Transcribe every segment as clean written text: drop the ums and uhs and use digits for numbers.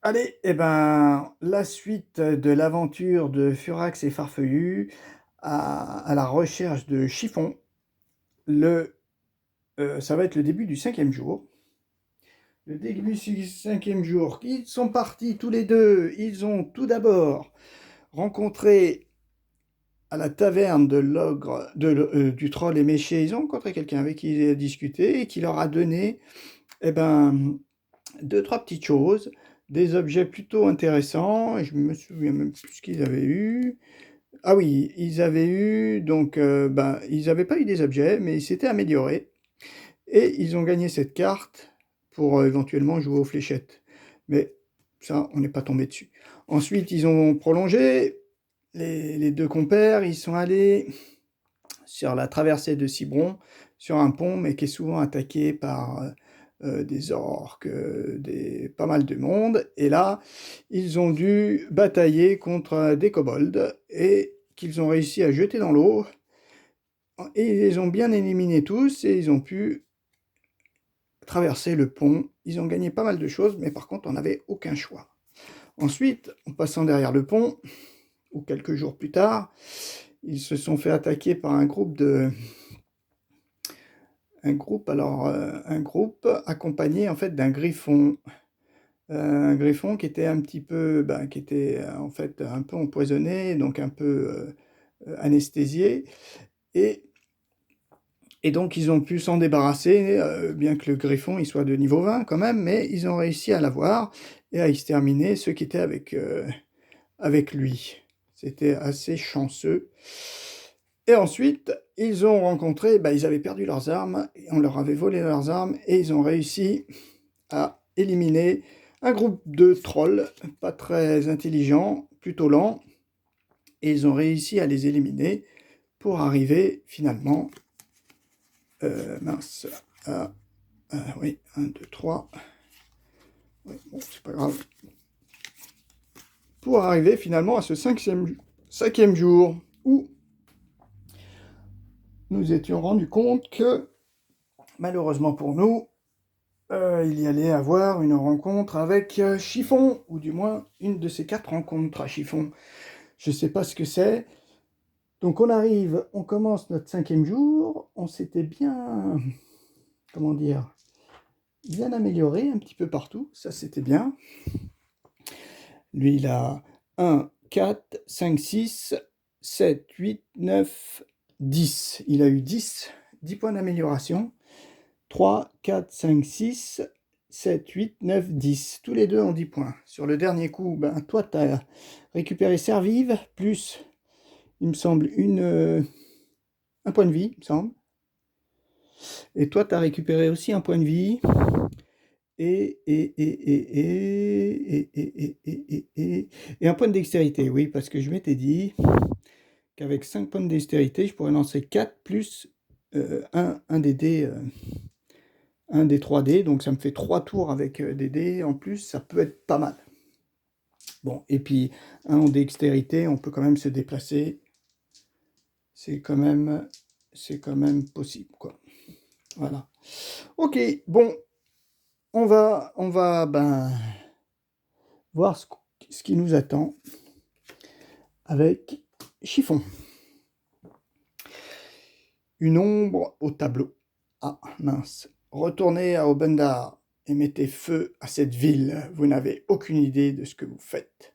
Allez, eh ben, la suite de l'aventure de Furax et Farfelu à la recherche de Chiffon. Ça va être le début du 5e jour. Le début du 5e jour, ils sont partis tous les deux. Ils ont tout d'abord rencontré à la taverne de l'ogre, du troll éméché. Ils ont rencontré quelqu'un avec qui ils ont discuté et qui leur a donné, eh ben, deux, trois petites choses, des objets plutôt intéressants. Je me souviens même plus ce qu'ils avaient eu. Ah oui, ils avaient eu, donc, ils n'avaient pas eu des objets, mais ils s'étaient améliorés. Et ils ont gagné cette carte pour éventuellement jouer aux fléchettes. Mais ça, on n'est pas tombé dessus. Ensuite, ils ont prolongé. Les deux compères, ils sont allés sur la traversée de Cibron, sur un pont, mais qui est souvent attaqué par des orques, pas mal de monde. Et là, ils ont dû batailler contre des kobolds et qu'ils ont réussi à jeter dans l'eau. Et ils les ont bien éliminés tous et ils ont pu traverser le pont. Ils ont gagné pas mal de choses, mais par contre, on n'avait aucun choix. Ensuite, en passant derrière le pont, ou quelques jours plus tard, ils se sont fait attaquer par un groupe accompagné en fait d'un griffon. Un griffon qui était un petit peu, qui était en fait un peu empoisonné, donc un peu anesthésié. Et, et donc ils ont pu s'en débarrasser, bien que le griffon il soit de niveau 20 quand même, mais ils ont réussi à l'avoir et à exterminer ceux qui étaient avec lui. C'était assez chanceux. Et ensuite, ils ont rencontré, ils avaient perdu leurs armes, et on leur avait volé leurs armes, et ils ont réussi à éliminer un groupe de trolls, pas très intelligents, plutôt lents, et ils ont réussi à les éliminer pour arriver finalement, mince, à, oui, 1, 2, 3, oui, bon, c'est pas grave, pour arriver finalement à ce cinquième jour, où nous étions rendus compte que, malheureusement pour nous, il y allait avoir une rencontre avec Chiffon, ou du moins une de ces 4 rencontres à Chiffon. Je ne sais pas ce que c'est. Donc on commence notre 5e jour, on s'était bien, comment dire, bien amélioré un petit peu partout, ça c'était bien. Lui il a 1, 4, 5, 6, 7, 8, 9, 10. Il a eu 10 points d'amélioration. 3, 4, 5, 6, 7, 8, 9, 10. Tous les deux ont 10 points. Sur le dernier coup, toi, tu as récupéré Servive, plus, il me semble, un point de vie, il me semble. Et toi, tu as récupéré aussi un point de vie. Et un point de dextérité, oui, parce que je m'étais dit qu'avec 5 points de dextérité, je pourrais lancer 4 plus un des dés. Un des 3 dés, donc ça me fait 3 tours avec des dés en plus, ça peut être pas mal. Bon, et puis un en dextérité, on peut quand même se déplacer, c'est quand même possible, quoi. Voilà. Ok, bon, on va voir ce qui nous attend avec Chiffon. Une ombre au tableau. Ah, mince. Retournez à Obendar et mettez feu à cette ville. Vous n'avez aucune idée de ce que vous faites.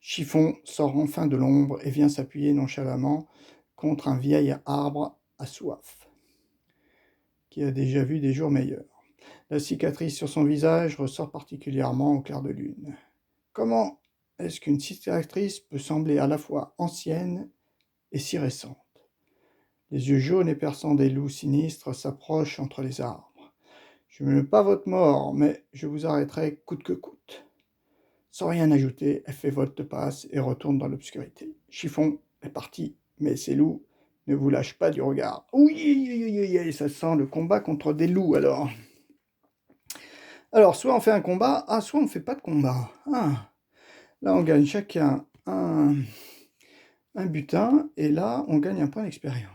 Chiffon sort enfin de l'ombre et vient s'appuyer nonchalamment contre un vieil arbre à soif, qui a déjà vu des jours meilleurs. La cicatrice sur son visage ressort particulièrement au clair de lune. Comment est-ce qu'une cicatrice peut sembler à la fois ancienne et si récente? Les yeux jaunes et perçants des loups sinistres s'approchent entre les arbres. Je ne veux pas votre mort, mais je vous arrêterai coûte que coûte. Sans rien ajouter, elle fait volte-passe et retourne dans l'obscurité. Chiffon est parti, mais ces loups ne vous lâchent pas du regard. Oui, oui, oui, oui, ça sent le combat contre des loups alors. Alors, soit on fait un combat, soit on ne fait pas de combat. Là, on gagne chacun un butin, et là, on gagne un point d'expérience.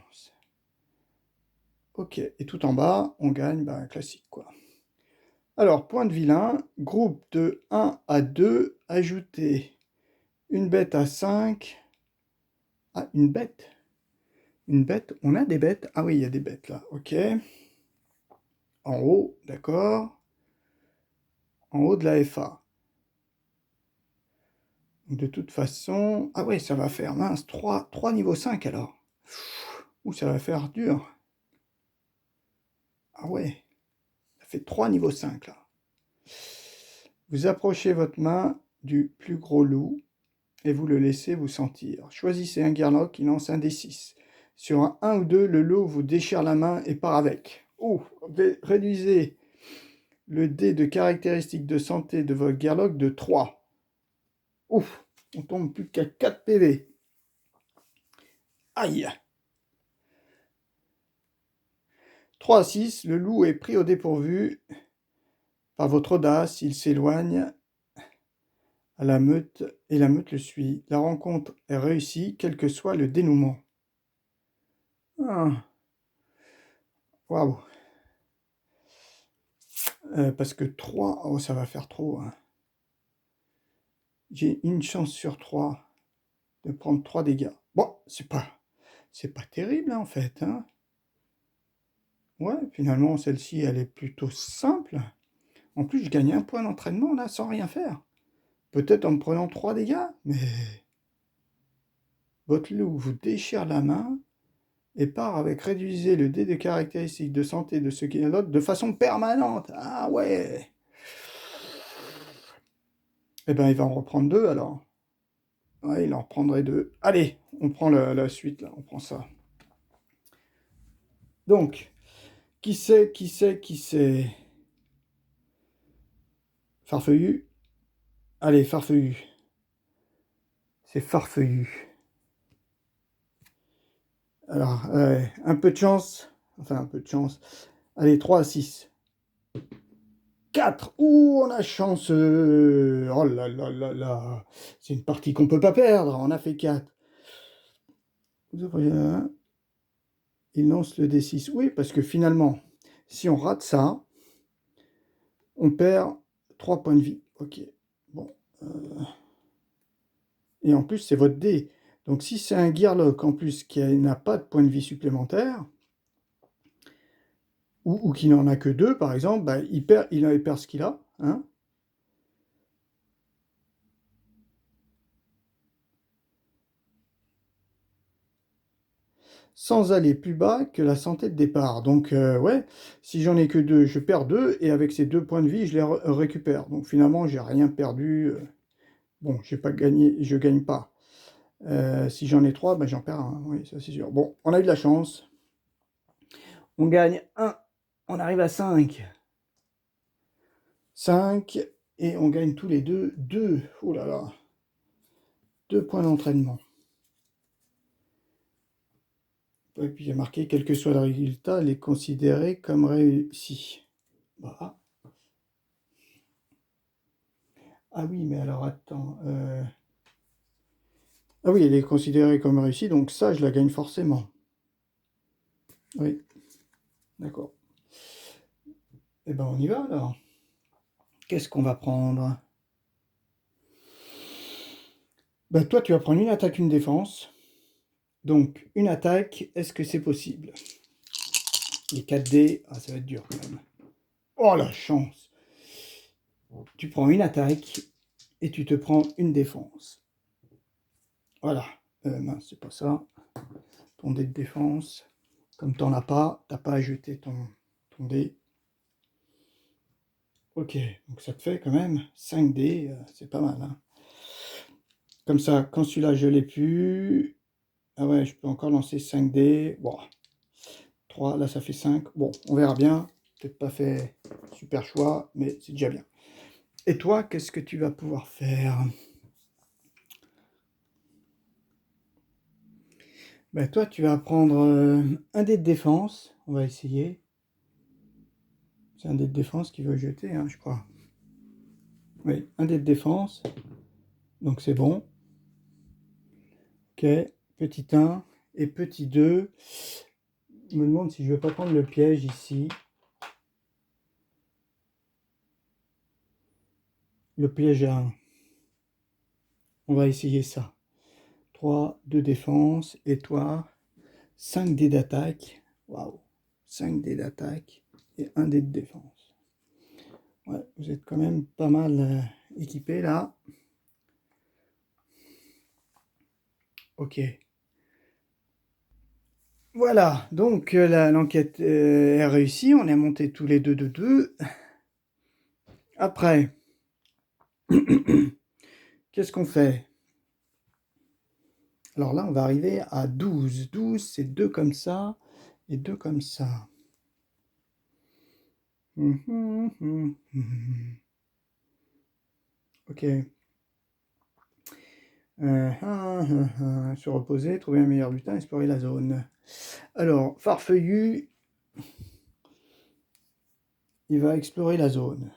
Ok, et tout en bas, on gagne, classique, quoi. Alors, point de vilain, groupe de 1 à 2, ajouter une bête à 5. Ah, une bête? Une bête? On a des bêtes? Ah oui, il y a des bêtes là, ok. En haut, d'accord. En haut de la FA. De toute façon... Ah ouais, ça va faire, mince, 3 niveau 5 alors. Ouh, ça va faire dur. Ah ouais, ça fait 3 niveau 5 là. Vous approchez votre main du plus gros loup et vous le laissez vous sentir. Choisissez un Gearloc qui lance un D6. Sur un 1 ou 2, le loup vous déchire la main et part avec. Ouh, réduisez le dé de caractéristique de santé de votre Gearloc de 3. Ouf, on tombe plus qu'à 4 PV. Aïe. 3 à 6, le loup est pris au dépourvu. Par votre audace, il s'éloigne à la meute et la meute le suit. La rencontre est réussie, quel que soit le dénouement. Ah. Waouh. Parce que 3, oh, ça va faire trop. Hein. J'ai une chance sur 3 de prendre 3 dégâts. Bon, c'est pas terrible hein, en fait. Hein. Ouais, finalement, celle-ci, elle est plutôt simple. En plus, je gagne un point d'entraînement là, sans rien faire. Peut-être en me prenant 3 dégâts, mais... Votre loup vous déchire la main et part avec réduisez le dé de caractéristiques de santé de ce qui est l'autre de façon permanente. Ah ouais. Eh ben, il va en reprendre 2 alors. Ouais, il en reprendrait 2. Allez, on prend la suite là, on prend ça. Donc, qui c'est Farfelu. Allez, Farfelu. C'est Farfelu. Alors, un peu de chance. Enfin, un peu de chance. Allez, 3 à 6. 4. Ouh, on a chance. Oh là là là là. C'est une partie qu'on peut pas perdre. On a fait 4. Vous ouvrez un. Il lance le D6. Oui, parce que finalement, si on rate ça, on perd 3 points de vie. Ok. Bon. Et en plus, c'est votre dé. Donc si c'est un Gearloc en plus qui n'a pas de points de vie supplémentaires, ou qui n'en a que 2 par exemple, bah, il perd ce qu'il a. Hein. Sans aller plus bas que la santé de départ. Donc ouais, si j'en ai que 2, je perds 2, et avec ces 2 points de vie, je les récupère. Donc finalement, j'ai rien perdu. Bon, j'ai pas gagné, je gagne pas. Si j'en ai 3, ben j'en perds 1. Oui, ça c'est sûr. Bon, on a eu de la chance. On gagne 1. On arrive à 5. 5. Et on gagne tous les deux 2. Oh là là. 2 points d'entraînement. Et puis il y a marqué, quel que soit le résultat, elle est considérée comme réussi. Bah. Ah oui, mais alors attends. Ah oui, elle est considérée comme réussie, donc ça, je la gagne forcément. Oui, d'accord. Eh ben, on y va alors. Qu'est-ce qu'on va prendre? Ben, toi, tu vas prendre une attaque, une défense. Donc, une attaque, est-ce que c'est possible? Les 4 dés, ah, ça va être dur quand même. Oh, la chance! Tu prends une attaque et tu te prends une défense. Voilà. Mince, c'est pas ça. Ton dé de défense. Comme t'en as pas, t'as pas à jeter ton dé. Ok, donc ça te fait quand même 5 dés, c'est pas mal. Hein. Comme ça, quand celui-là, je l'ai plus. Ah ouais, je peux encore lancer 5 dés. Bon, 3, là ça fait 5. Bon, on verra bien. Peut-être pas fait super choix, mais c'est déjà bien. Et toi, qu'est-ce que tu vas pouvoir faire? Ben toi, tu vas prendre un dé de défense. On va essayer. C'est un dé de défense qui veut jeter, hein, je crois. Oui, un dé de défense. Donc c'est bon. Ok, petit 1 et petit 2. Je me demande si je ne vais pas prendre le piège ici. Le piège à 1. On va essayer ça. 3 de défense. Et toi, 5 dés d'attaque. Waouh. 5 dés d'attaque et 1 dé de défense. Ouais, vous êtes quand même pas mal équipé là. Ok. Voilà, donc l'enquête est réussie. On est monté tous les deux de 2. Après, qu'est-ce qu'on fait? Alors là, on va arriver à 12. 12, c'est 2 comme ça et 2 comme ça. Ok. Se reposer, trouver un meilleur butin, explorer la zone. Alors, Farfeuillu, il va explorer la zone.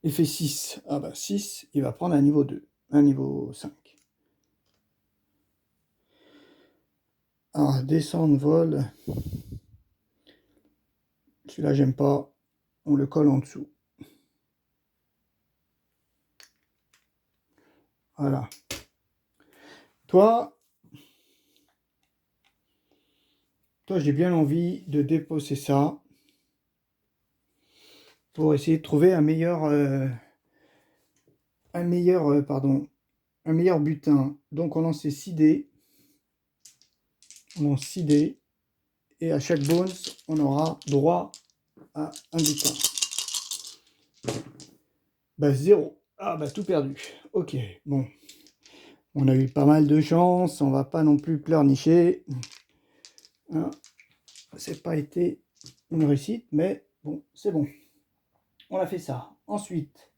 Il fait 6. Ah bah 6, il va prendre un niveau 2, un niveau 5. Ah, descendre, vol. Celui-là, j'aime pas. On le colle en dessous. Voilà. Toi, j'ai bien envie de déposer ça pour essayer de trouver un meilleur butin. Donc on lance 6 dés. On lance 6 dés. Et à chaque bones, on aura droit à un butin. Bah 0. Ah bah tout perdu. Ok, bon. On a eu pas mal de chance. On va pas non plus pleurnicher. Hein, c'est pas été une réussite, mais bon, c'est bon. On a fait ça. Ensuite,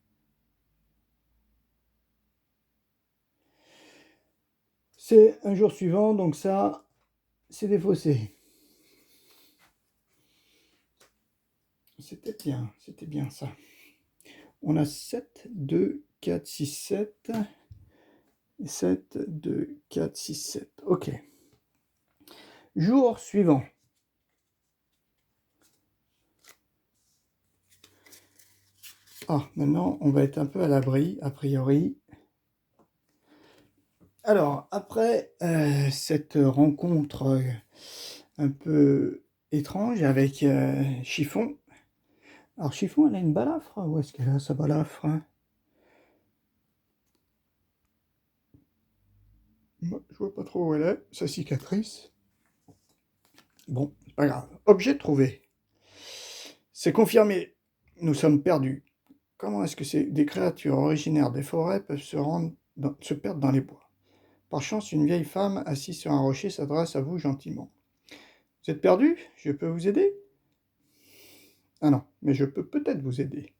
c'est un jour suivant, donc ça, c'est défaussé. C'était bien ça. On a 7, 2, 4, 6, 7. 7, 2, 4, 6, 7. Ok. Jour suivant. Ah, maintenant, on va être un peu à l'abri, a priori. Alors, après cette rencontre un peu étrange avec Chiffon. Alors, Chiffon, elle a une balafre. Où est-ce qu'elle a sa balafre? Moi, je vois pas trop où elle est, sa cicatrice. Bon, c'est pas grave. Objet trouvé. C'est confirmé. Nous sommes perdus. Comment est-ce que des créatures originaires des forêts peuvent se perdre dans les bois? Par chance, une vieille femme assise sur un rocher s'adresse à vous gentiment. Vous êtes perdu? Je peux vous aider? Ah non, mais je peux peut-être vous aider.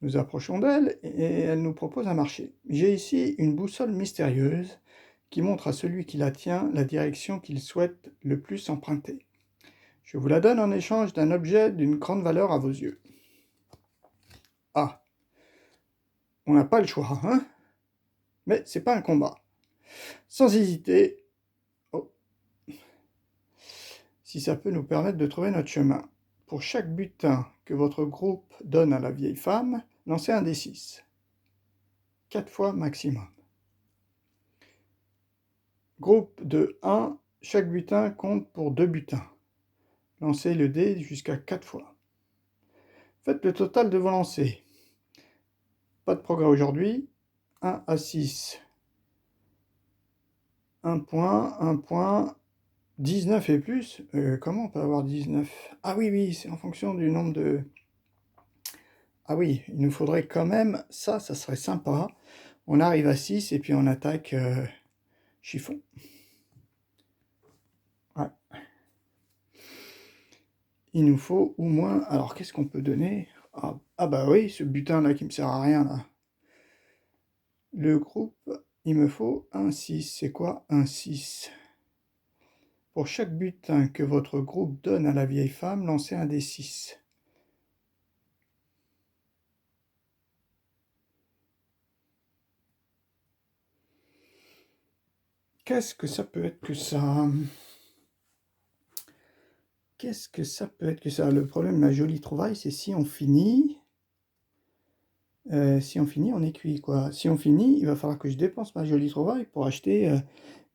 Nous approchons d'elle et elle nous propose un marché. J'ai ici une boussole mystérieuse qui montre à celui qui la tient la direction qu'il souhaite le plus emprunter. Je vous la donne en échange d'un objet d'une grande valeur à vos yeux. Ah, on n'a pas le choix, hein? Mais c'est pas un combat. Sans hésiter, oh, si ça peut nous permettre de trouver notre chemin. Pour chaque butin que votre groupe donne à la vieille femme, lancez un des 6. 4 fois maximum. Groupe de 1, chaque butin compte pour 2 butins. Lancez le dé jusqu'à 4 fois. Faites le total de vos lancers. Pas de progrès aujourd'hui. 1 à 6. 1 point, 19 et plus. Comment on peut avoir 19? Ah oui, c'est en fonction du nombre de... Ah oui, il nous faudrait quand même... Ça serait sympa. On arrive à 6 et puis on attaque Chiffon. Ouais. Il nous faut au moins... Alors, qu'est-ce qu'on peut donner? Ah bah oui, ce butin-là qui me sert à rien, là. Le groupe, il me faut un 6. C'est quoi un 6? Pour chaque butin que votre groupe donne à la vieille femme, lancez un des 6. Qu'est-ce que ça peut être que ça? Qu'est-ce que ça peut être que ça? Le problème de la jolie trouvaille, c'est si on finit... si on finit, on est cuit, quoi. Si on finit, il va falloir que je dépense ma jolie trouvaille pour acheter...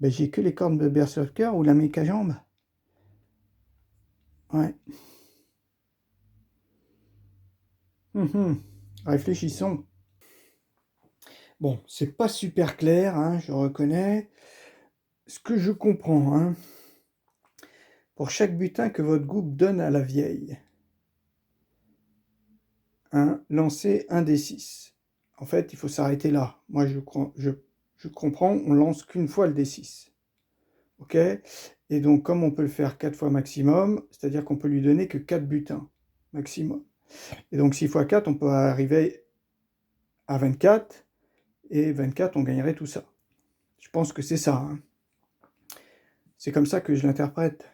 ben, j'ai que les cornes de Berserker ou la méca-jambe. Ouais. Réfléchissons. Bon, c'est pas super clair, hein, je reconnais. Ce que je comprends, hein, pour chaque butin que votre groupe donne à la vieille, hein, lancez un des 6. En fait, il faut s'arrêter là. Moi, je comprends, on lance qu'une fois le D6. Ok? Et donc, comme on peut le faire 4 fois maximum, c'est-à-dire qu'on peut lui donner que 4 butins maximum. Et donc, 6 fois 4, on peut arriver à 24. Et 24, on gagnerait tout ça. Je pense que c'est ça. Hein. C'est comme ça que je l'interprète.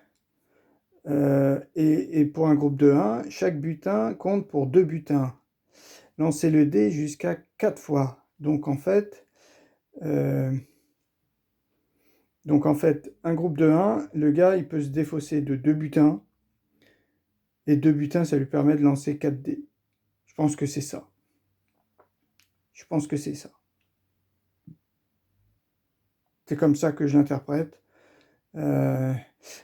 Et pour un groupe de 1, chaque butin compte pour 2 butins. Lancez le dé jusqu'à 4 fois. Donc en fait, un groupe de 1, le gars, il peut se défausser de 2 butins. Et 2 butins, ça lui permet de lancer 4 dés. Je pense que c'est ça. Je pense que c'est ça. C'est comme ça que je l'interprète.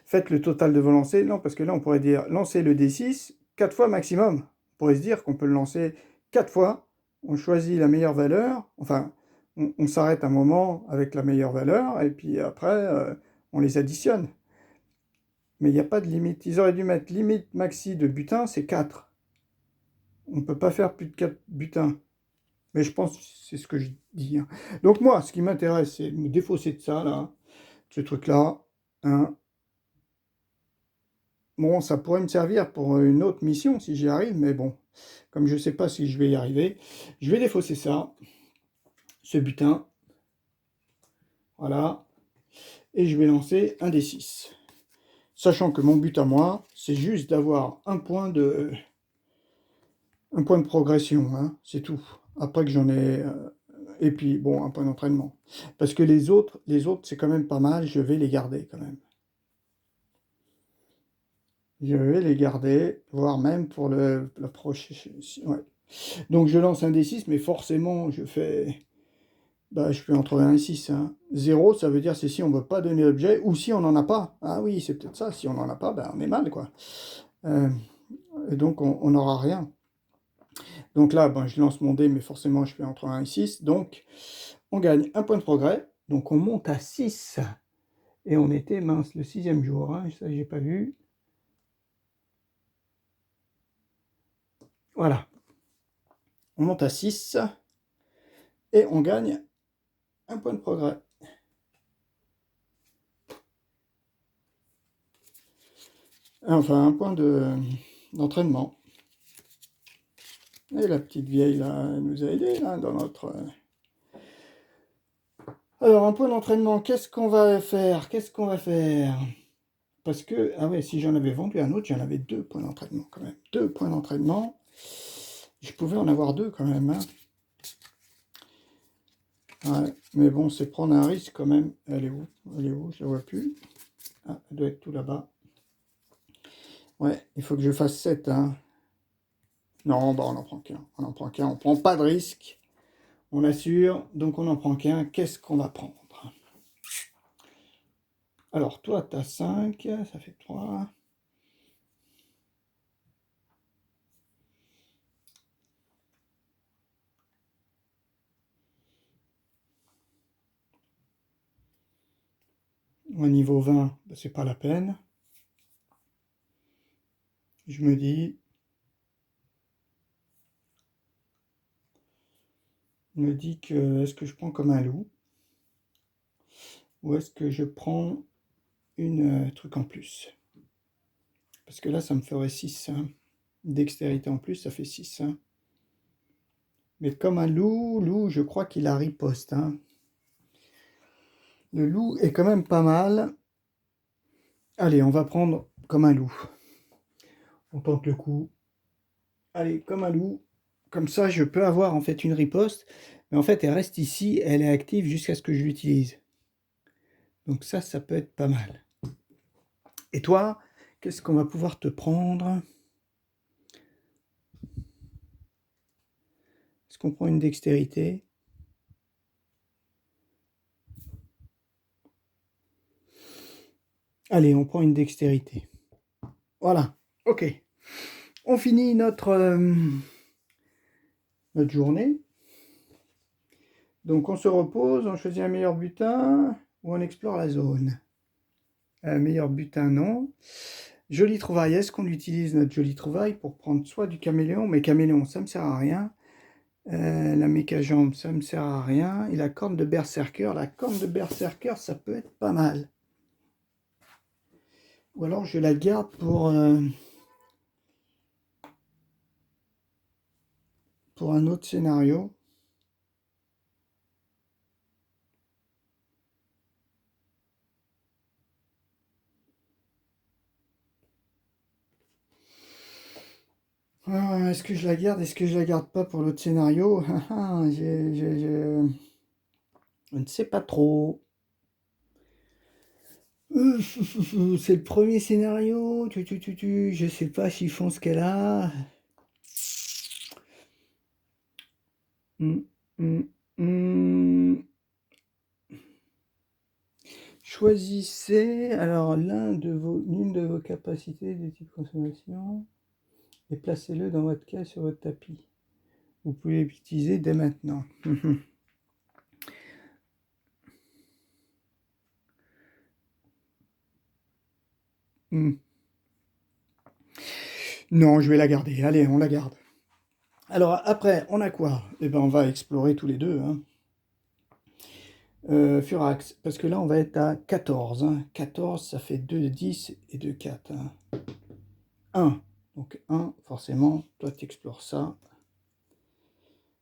Faites le total de vos lancers. Non, parce que là, on pourrait dire lancez le D6 4 fois maximum. On pourrait se dire qu'on peut le lancer 4 fois. On choisit la meilleure valeur. Enfin, on s'arrête un moment avec la meilleure valeur. Et puis après, on les additionne. Mais il n'y a pas de limite. Ils auraient dû mettre limite maxi de butin, c'est 4. On ne peut pas faire plus de 4 butins. Mais je pense que c'est ce que je dis. Hein. Donc moi, ce qui m'intéresse, c'est de me défausser de ça, là. Ce truc-là. Hein. Bon, ça pourrait me servir pour une autre mission si j'y arrive, mais bon, comme je ne sais pas si je vais y arriver, je vais défausser ça, ce butin, voilà, et je vais lancer un des 6. Sachant que mon but à moi, c'est juste d'avoir un point de progression, hein, c'est tout. Après que j'en ai... et puis, bon, un point d'entraînement. Parce que les autres, c'est quand même pas mal, je vais les garder quand même. Je vais les garder, voire même pour la prochaine... Ouais. Donc je lance un D6, mais forcément je fais... Bah, je fais entre 1 et 6. Hein. 0, ça veut dire c'est si on ne veut pas donner l'objet, ou si on n'en a pas. Ah oui, c'est peut-être ça, si on n'en a pas, ben, on est mal, quoi. Et donc on n'aura rien. Donc là, ben, je lance mon dé, mais forcément je fais entre 1 et 6. Donc on gagne un point de progrès, donc on monte à 6. Et on était, mince, le 6e jour, hein, ça j'ai pas vu. Voilà. On monte à 6 et on gagne un point de progrès. Enfin, un point d'entraînement. Et la petite vieille, là, elle nous a aidé, là, dans notre... Alors, un point d'entraînement, qu'est-ce qu'on va faire? Parce que, ah ouais, si j'en avais vendu un autre, j'en avais 2 points d'entraînement, quand même. 2 points d'entraînement. Je pouvais en avoir 2, quand même, hein. Ouais, mais bon, c'est prendre un risque, quand même. Elle est où? Je la vois plus. Ah, elle doit être tout là-bas. Ouais, il faut que je fasse 7, hein. Non, bah on n'en prend qu'un. On prend pas de risque. On assure, donc on n'en prend qu'un. Qu'est-ce qu'on va prendre? Alors, toi, tu as 5, ça fait 3. Au niveau 20, ben, c'est pas la peine. Je me dis, que est-ce que je prends comme un loup? Ou est-ce que je prends une truc en plus? Parce que là, ça me ferait 6. Hein. Dextérité en plus, ça fait 6. Hein. Mais comme un loup, je crois qu'il a riposte. Hein. Le loup est quand même pas mal. Allez, on va prendre comme un loup. On tente le coup. Allez, comme un loup. Comme ça, je peux avoir en fait une riposte. Mais en fait, elle reste ici. Elle est active jusqu'à ce que je l'utilise. Donc ça peut être pas mal. Et toi, qu'est-ce qu'on va pouvoir te prendre? Est-ce qu'on prend une dextérité? Allez, on prend une dextérité. Voilà, ok. On finit notre journée. Donc on se repose, on choisit un meilleur butin ou on explore la zone. Meilleur butin, non. Jolie trouvaille, est-ce qu'on utilise notre jolie trouvaille pour prendre soit du caméléon, mais caméléon, ça me sert à rien. La méca-jambe, ça me sert à rien. Et la corne de berserker, ça peut être pas mal. Ou alors je la garde pour un autre scénario. Est-ce que je la garde? Est-ce que je la garde pas pour l'autre scénario? Je ne sais pas trop. C'est le premier scénario. Je sais pas s'ils font ce qu'elle a. Hum, hum, hum. Choisissez alors l'une de vos capacités de type consommation et placez-le dans votre caisse sur votre tapis. Vous pouvez l'utiliser dès maintenant. Non, je vais la garder. Allez, on la garde. Alors après, on a quoi? Eh ben, on va explorer tous les deux. Hein. Furax, parce que là, on va être à 14. Hein. 14, ça fait 2 de 10 et 2 4. Hein. 1. Donc 1, forcément, toi, tu explores ça.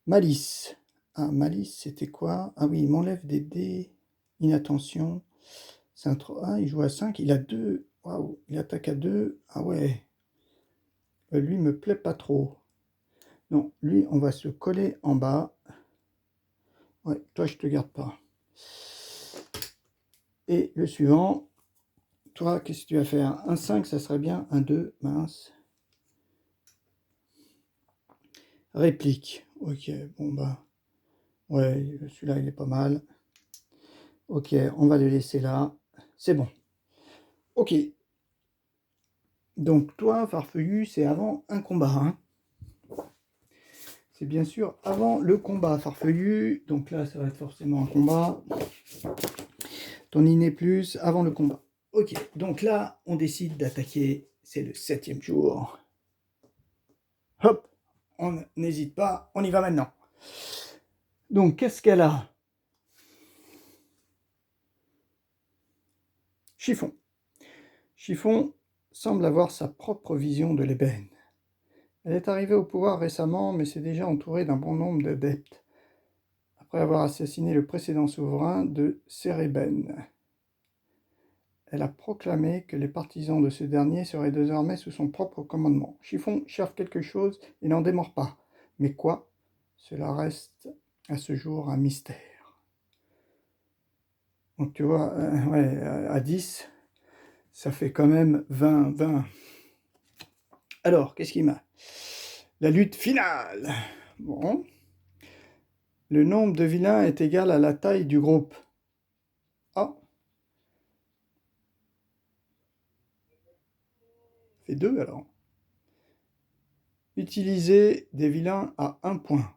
Malice. Ah, malice, c'était quoi? Ah oui, il m'enlève des dés. Inattention. C'est un 3. Ah, il joue à 5. Il a 2. Waouh, il attaque à 2. Ah ouais. Lui, me plaît pas trop. Non, lui, on va se coller en bas. Ouais, toi, je te garde pas. Et le suivant, toi, qu'est-ce que tu vas faire? Un 5, ça serait bien. Un 2, mince. Réplique. Ok, bon bah. Ouais, celui-là, il est pas mal. Ok, on va le laisser là. C'est bon. Ok. Donc, toi, Farfelu, c'est avant un combat. Hein. C'est bien sûr avant le combat, Farfelu. Donc là, ça va être forcément un combat. Ton inné plus avant le combat. Ok, donc là, on décide d'attaquer. C'est le 7e jour. Hop, on n'hésite pas, on y va maintenant. Donc, qu'est-ce qu'elle a? Chiffon. Chiffon semble avoir sa propre vision de l'ébène. Elle est arrivée au pouvoir récemment, mais s'est déjà entourée d'un bon nombre d'adeptes, après avoir assassiné le précédent souverain de Cérébène. Elle a proclamé que les partisans de ce dernier seraient désormais sous son propre commandement. Chiffon cherche quelque chose et n'en démord pas. Mais quoi? Cela reste à ce jour un mystère. Donc tu vois, ouais, à 10, ça fait quand même 20. Alors, qu'est-ce qu'il m'a? La lutte finale. Bon. Le nombre de vilains est égal à la taille du groupe. Ah. Fait 2 alors. Utiliser des vilains à 1 point.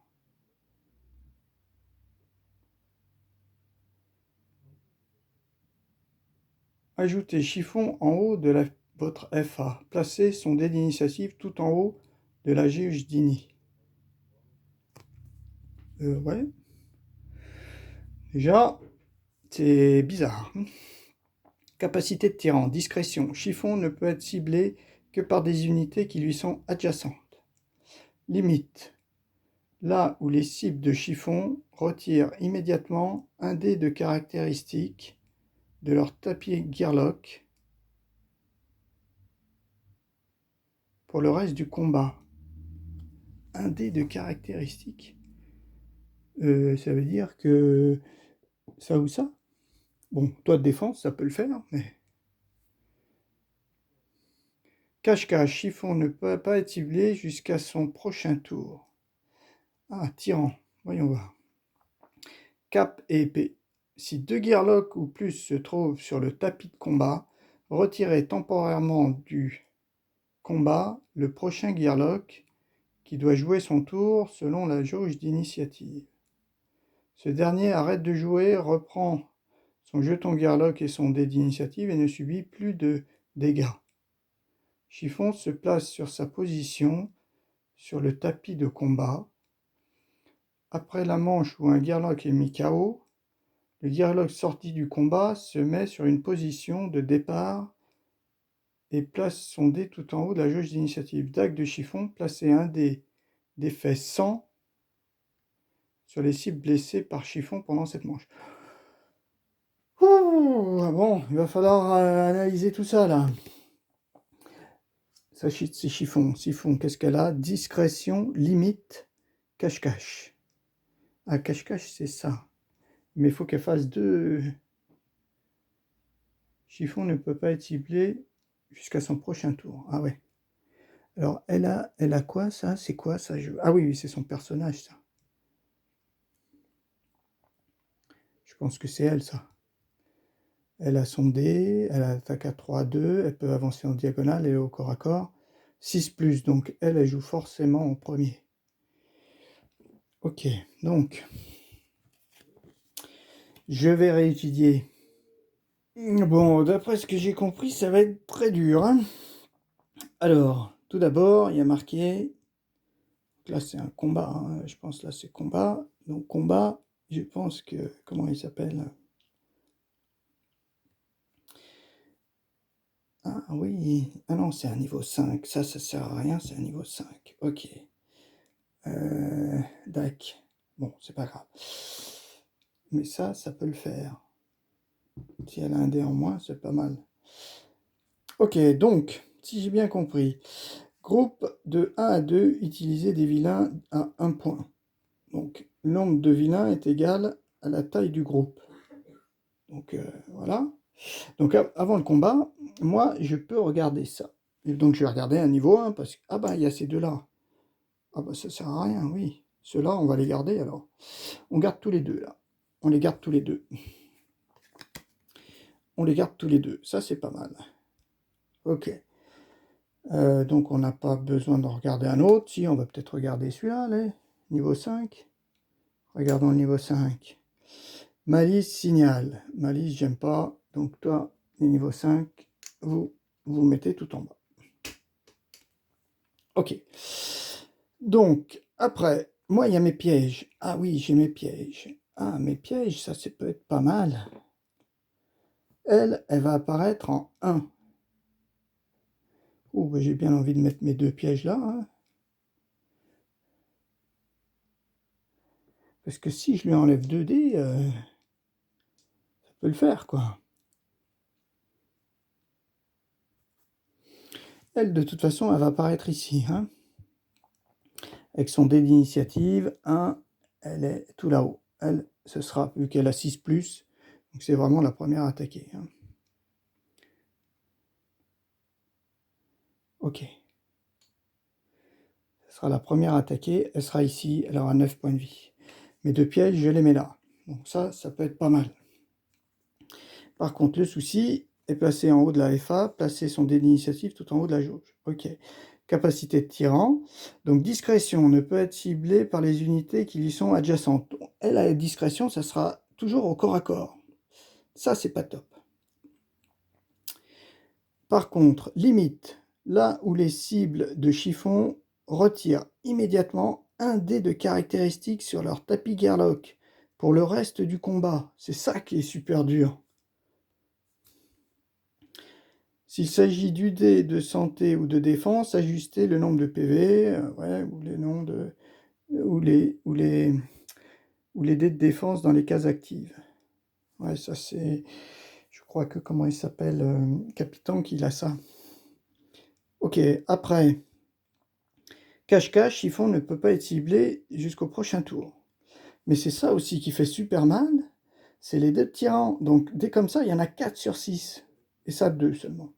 Ajoutez chiffon en haut de votre FA. Placez son dé d'initiative tout en haut de la juge d'Ini. Ouais. Déjà, c'est bizarre. Capacité de tyran, discrétion. Chiffon ne peut être ciblé que par des unités qui lui sont adjacentes. Limite. Là où les cibles de chiffon retirent immédiatement un dé de caractéristiques de leur tapis Gearlock pour le reste du combat. Un dé de caractéristiques. Ça veut dire que ça ou ça. Bon, toi de défense, ça peut le faire, mais... Cache-cache, chiffon ne peut pas être ciblé jusqu'à son prochain tour. Ah, tyran, voyons voir. Cap et épée. Si 2 gearlocks ou plus se trouvent sur le tapis de combat, retirez temporairement du combat le prochain gearlock qui doit jouer son tour selon la jauge d'initiative. Ce dernier arrête de jouer, reprend son jeton gearlock et son dé d'initiative et ne subit plus de dégâts. Chiffon se place sur sa position sur le tapis de combat. Après la manche où un gearlock est mis KO, le gearlock sorti du combat se met sur une position de départ et place son dé tout en haut de la jauge d'initiative. Dague de Chiffon, placez un dé d'effet 100 sur les cibles blessées par Chiffon pendant cette manche. Ouh, bon, il va falloir analyser tout ça là. Ça, c'est Chiffon. Chiffon, qu'est-ce qu'elle a? Discrétion, limite, cache-cache. Ah, cache-cache, c'est ça. Mais il faut qu'elle fasse 2. Chiffon ne peut pas être ciblé jusqu'à son prochain tour. Ah ouais. Alors, elle a quoi, ça? C'est quoi, ça? Ah oui, c'est son personnage, ça. Je pense que c'est elle, ça. Elle a son dé, elle attaque à 3-2, elle peut avancer en diagonale et au corps à corps. 6+, donc elle joue forcément en premier. Ok, donc, je vais réétudier. Bon, d'après ce que j'ai compris, ça va être très dur, hein. Alors, tout d'abord, il y a marqué, là c'est un combat, hein, je pense là c'est combat, donc combat, je pense que, comment il s'appelle? Ah oui, ah non, c'est un niveau 5, ça sert à rien, c'est un niveau 5, ok. Dac, bon, c'est pas grave. Mais ça peut le faire. Si elle a un dé en moins, c'est pas mal. Ok, donc, si j'ai bien compris, groupe de 1 à 2, utilisez des vilains à 1 point. Donc, le nombre de vilains est égal à la taille du groupe. Donc, voilà. Donc, avant le combat, moi, je peux regarder ça. Et donc, je vais regarder un niveau 1, parce que, ah bah, il y a ces deux-là. Ah bah, ça sert à rien, oui. Ceux-là, on va les garder, alors. On garde tous les deux, là. On les garde tous les deux. On les garde tous les deux. Ça, c'est pas mal. Ok. Donc, on n'a pas besoin d'en regarder un autre. Si, on va peut-être regarder celui-là, allez. Niveau 5. Regardons le niveau 5. Malice, signal. Malice, j'aime pas. Donc, toi, les niveaux 5, vous mettez tout en bas. Ok. Donc, après, moi, il y a mes pièges. Ah oui, j'ai mes pièges. Ah, mes pièges, ça peut être pas mal. Elle va apparaître en 1. Oh, bah, j'ai bien envie de mettre mes 2 pièges là. Hein. Parce que si je lui enlève 2 dés, ça peut le faire, quoi. Elle, de toute façon, elle va apparaître ici. Hein. Avec son dé d'initiative, 1, elle est tout là-haut. Elle, ce sera, vu qu'elle a 6+, donc c'est vraiment la première à attaquer. Hein. Ok. Ce sera la première à attaquer, elle sera ici, elle aura 9 points de vie. Mes 2 pièges, je les mets là. Donc ça peut être pas mal. Par contre, le souci est placé en haut de la FA, placer son dé d'initiative tout en haut de la jauge. Ok. Capacité de tyran. Donc discrétion ne peut être ciblée par les unités qui lui sont adjacentes. Elle a discrétion, ça sera toujours au corps à corps. Ça, c'est pas top. Par contre, limite, là où les cibles de Chiffon retirent immédiatement un dé de caractéristiques sur leur tapis gearlock pour le reste du combat. C'est ça qui est super dur. S'il s'agit du dé de santé ou de défense, ajustez le nombre de PV, ou les noms de, ou les dés de défense dans les cases actives. Ouais, ça c'est, je crois que comment il s'appelle, Capitaine qui a ça. Ok, après, cache-cache, Chiffon ne peut pas être ciblé jusqu'au prochain tour. Mais c'est ça aussi qui fait super mal, c'est les dés de tyran. Donc dès comme ça, il y en a 4 sur 6. Et ça 2 seulement.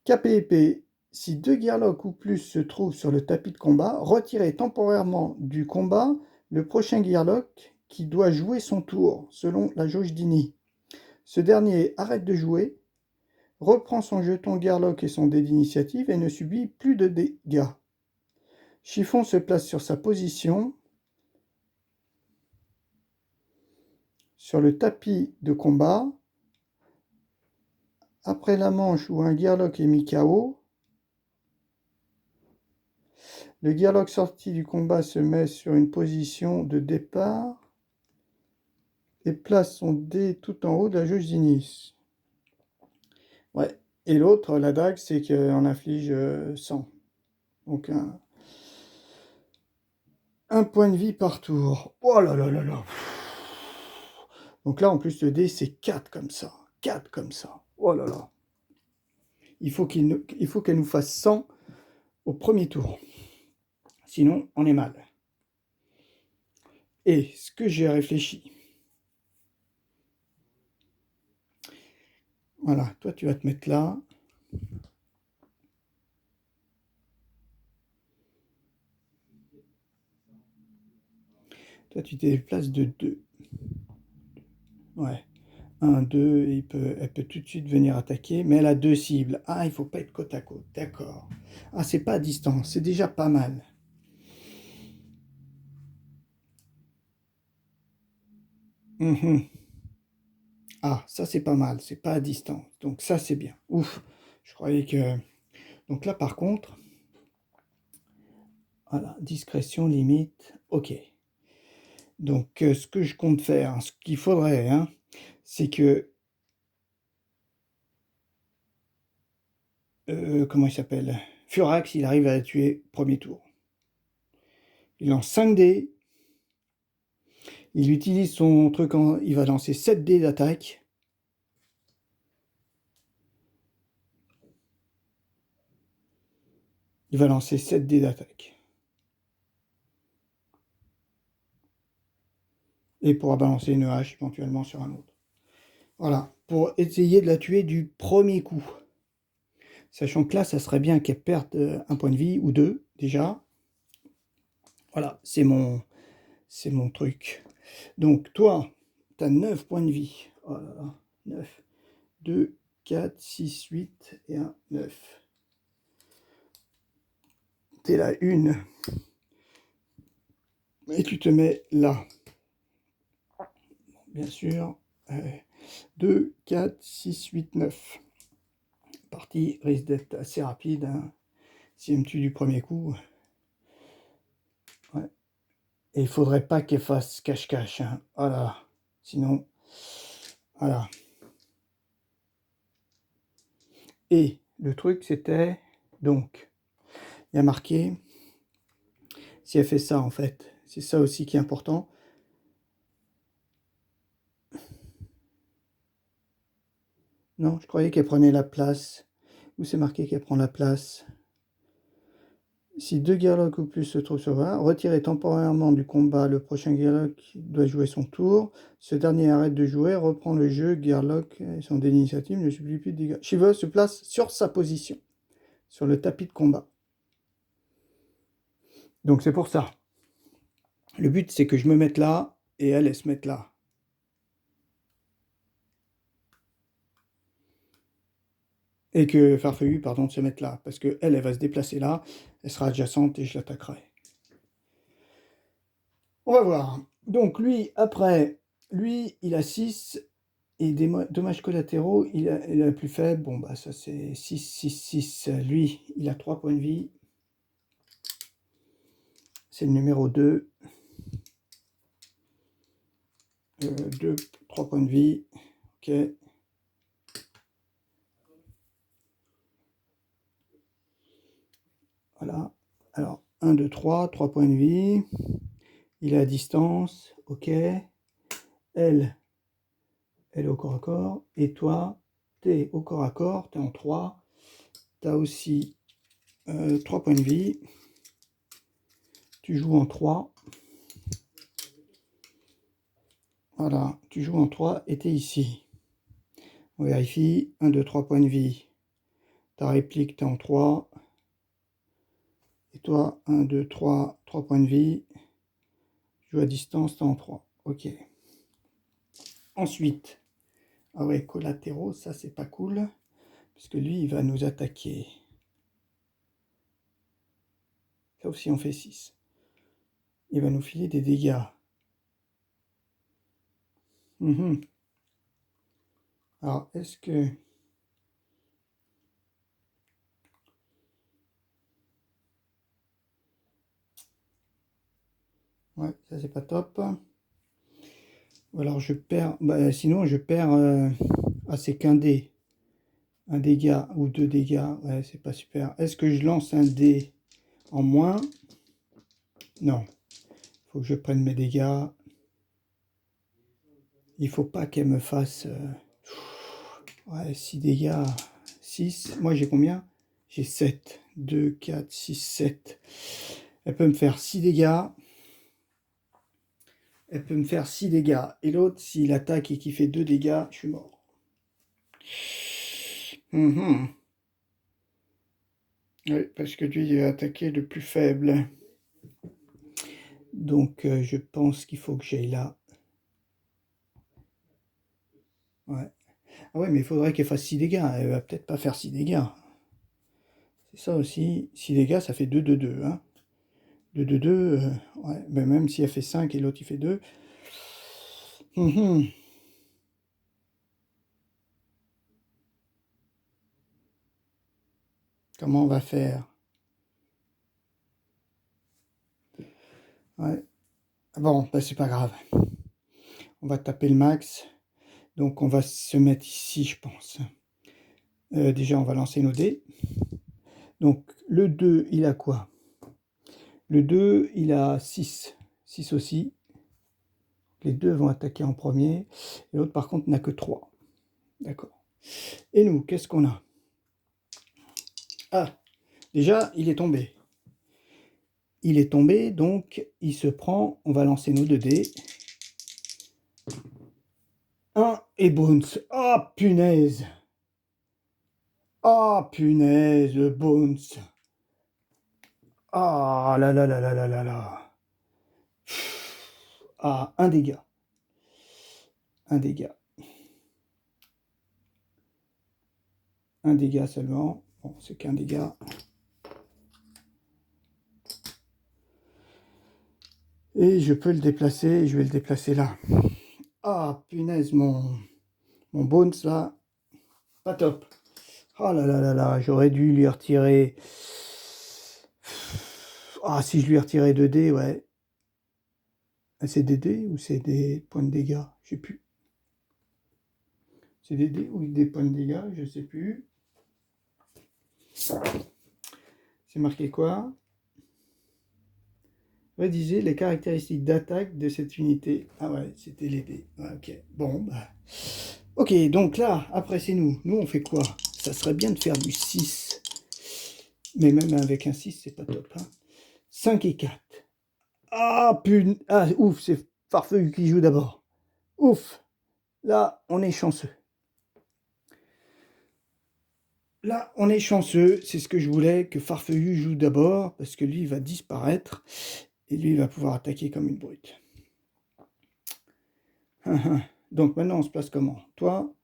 Cap et épée, Si 2 gearlocks ou plus se trouvent sur le tapis de combat, retirez temporairement du combat le prochain gearlock qui doit jouer son tour, selon la jauge d'Ini. Ce dernier arrête de jouer, reprend son jeton gearlock et son dé d'initiative et ne subit plus de dégâts. Chiffon se place sur sa position sur le tapis de combat. Après la manche où un gearlock est mis KO, le gearlock sorti du combat se met sur une position de départ et place son dé tout en haut de la jauge d'Inis. Ouais. Et l'autre, la dague, c'est qu'on inflige 100. Donc un point de vie par tour. Oh là là là là. Donc là, en plus, le dé, c'est 4 comme ça. 4 comme ça. Oh là là. Il faut qu'elle nous fasse 100 au premier tour. Sinon, on est mal. Et ce que j'ai réfléchi. Voilà, toi, tu vas te mettre là. Toi, tu te déplaces de 2. Ouais. 1, 2, elle peut tout de suite venir attaquer, mais elle a 2 cibles. Ah, il faut pas être côte à côte, d'accord. Ah, c'est pas à distance, c'est déjà pas mal. Ah, ça c'est pas mal, c'est pas à distance. Donc ça c'est bien. Ouf, je croyais que... Donc là par contre, voilà, discrétion, limite, ok. Donc ce que je compte faire, ce qu'il faudrait, hein, c'est que... comment il s'appelle? Furax, il arrive à la tuer premier tour. Il lance 5 dés. Il utilise son truc, il va lancer 7 dés d'attaque. Il va lancer 7 dés d'attaque. Et pourra balancer une hache éventuellement sur un autre. Voilà, pour essayer de la tuer du premier coup. Sachant que là, ça serait bien qu'elle perde un point de vie ou 2 déjà. Voilà, c'est mon truc. Donc toi, tu as 9 points de vie. Oh là là, 9. 2, 4, 6, 8 et 1, 9. T'es là, 1. Et tu te mets là. Bien sûr. 2, 4, 6, 8, 9. La partie risque d'être assez rapide. Hein. Si elle me tue du premier coup. Ouais. Et il faudrait pas qu'elle fasse cache-cache. Hein. Voilà. Sinon, voilà. Et le truc, c'était, donc, il y a marqué, si elle fait ça, en fait, c'est ça aussi qui est important. Non, je croyais qu'elle prenait la place. Où c'est marqué qu'elle prend la place? Si 2 gearlocks ou plus se trouvent sur 20, retirez temporairement du combat. Le prochain gearlock doit jouer son tour. Ce dernier arrête de jouer, reprend le jeu. Gearlock et son dé d'initiative ne subit plus de dégâts. Shiva se place sur sa position, sur le tapis de combat. Donc c'est pour ça. Le but, c'est que je me mette là et elle se mette là. Et que Farfelu, pardon, se mette là. Parce qu'elle, elle va se déplacer là. Elle sera adjacente et je l'attaquerai. On va voir. Donc lui, après, lui, il a 6. Et des dommages collatéraux, il a plus faible. Bon, bah ça c'est 6, 6, 6. Lui, il a 3 points de vie. C'est le numéro 2. 2, 3 points de vie. Ok. Voilà. Alors, 1, 2, 3, 3 points de vie. Il est à distance. Ok. Elle est au corps à corps. Et toi, tu es au corps à corps. Tu es en 3. Tu as aussi 3 points de vie. Tu joues en 3. Voilà. Tu joues en 3 et tu es ici. On vérifie. 1, 2, 3 points de vie. Ta réplique, tu es en 3. toi, 1, 2, 3 points de vie. Je joue à distance, t'es en 3. Ok. Ensuite, ah ouais, collatéraux, ça c'est pas cool. Parce que lui, il va nous attaquer. Ça aussi, on fait 6. Il va nous filer des dégâts. Alors, est-ce que... Ouais, ça c'est pas top. Ou alors je perds... Bah, sinon, je perds... Ah, c'est qu'un dé. Un dégât ou 2 dégâts. Ouais, c'est pas super. Est-ce que je lance un dé en moins? Non. Faut que je prenne mes dégâts. Il faut pas qu'elle me fasse... Ouais, 6 dégâts. 6. Moi, j'ai combien? J'ai 7. 2, 4, 6, 7. Elle peut me faire 6 dégâts. Elle peut me faire 6 dégâts. Et l'autre, s'il attaque et qu'il fait 2 dégâts, je suis mort. Oui, parce que lui, il a attaqué le plus faible. Donc, je pense qu'il faut que j'aille là. Ouais. Ah ouais, mais il faudrait qu'elle fasse 6 dégâts. Elle va peut-être pas faire 6 dégâts. C'est ça aussi. 6 dégâts, ça fait 2, 2, 2. Hein. 2, 2, 2. Ouais. Mais même si elle fait 5 et l'autre, il fait 2. Comment on va faire? Ouais. Bon, bah, c'est pas grave. On va taper le max. Donc, on va se mettre ici, je pense. Déjà, on va lancer nos dés. Donc, le 2, il a quoi? Le 2, il a 6. 6 aussi. Les deux vont attaquer en premier. Et l'autre, par contre, n'a que 3. D'accord. Et nous, qu'est-ce qu'on a? Ah, déjà, il est tombé. Il est tombé, donc il se prend... On va lancer nos 2 dés. 1 et Bones. Ah, punaise! Ah, punaise, le Bones! Ah là là là là là là là! Ah, un dégât. Un dégât. Un dégât seulement. Bon, c'est qu'un dégât. Et je peux le déplacer, je vais le déplacer là. Ah, punaise, mon Bones là, pas top. Oh là là là là, j'aurais dû lui retirer... Ah, si je lui retirais 2 dés, ouais. C'est des dés ou c'est des points de dégâts? Je sais plus. C'est des dés ou des points de dégâts? Je sais plus. C'est marqué quoi? Rédiger les caractéristiques d'attaque de cette unité. Ah ouais, c'était les dés. Ouais, ok, bon, bah... Ok, donc là, après c'est nous. Nous, on fait quoi? Ça serait bien de faire du 6. Mais même avec un 6, c'est pas top. Hein. 5 et 4. Ah, putain. Ah, ouf, c'est Farfeuille qui joue d'abord. Ouf. Là, on est chanceux. Là, on est chanceux. C'est ce que je voulais, que Farfeuille joue d'abord, parce que lui, il va disparaître. Et lui, il va pouvoir attaquer comme une brute. Donc maintenant, on se place comment? Toi,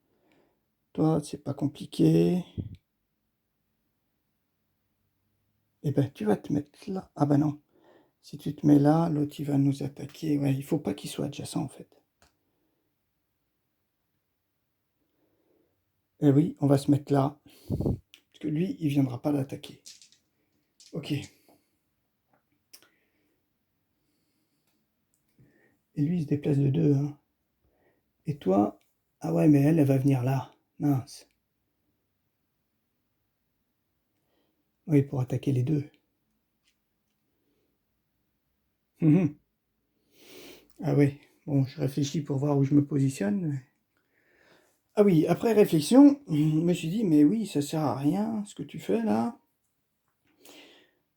c'est pas compliqué. Eh ben, tu vas te mettre là. Ah ben non. Si tu te mets là, l'autre, il va nous attaquer. Ouais, il faut pas qu'il soit adjacent, en fait. Eh oui, on va se mettre là. Parce que lui, il viendra pas l'attaquer. Ok. Et lui, il se déplace de 2. Hein. Et toi... Ah ouais, mais elle va venir là. Mince. Oui, pour attaquer les deux. Ah oui. Bon, je réfléchis pour voir où je me positionne. Ah oui, après réflexion, je me suis dit, mais oui, ça sert à rien, ce que tu fais là.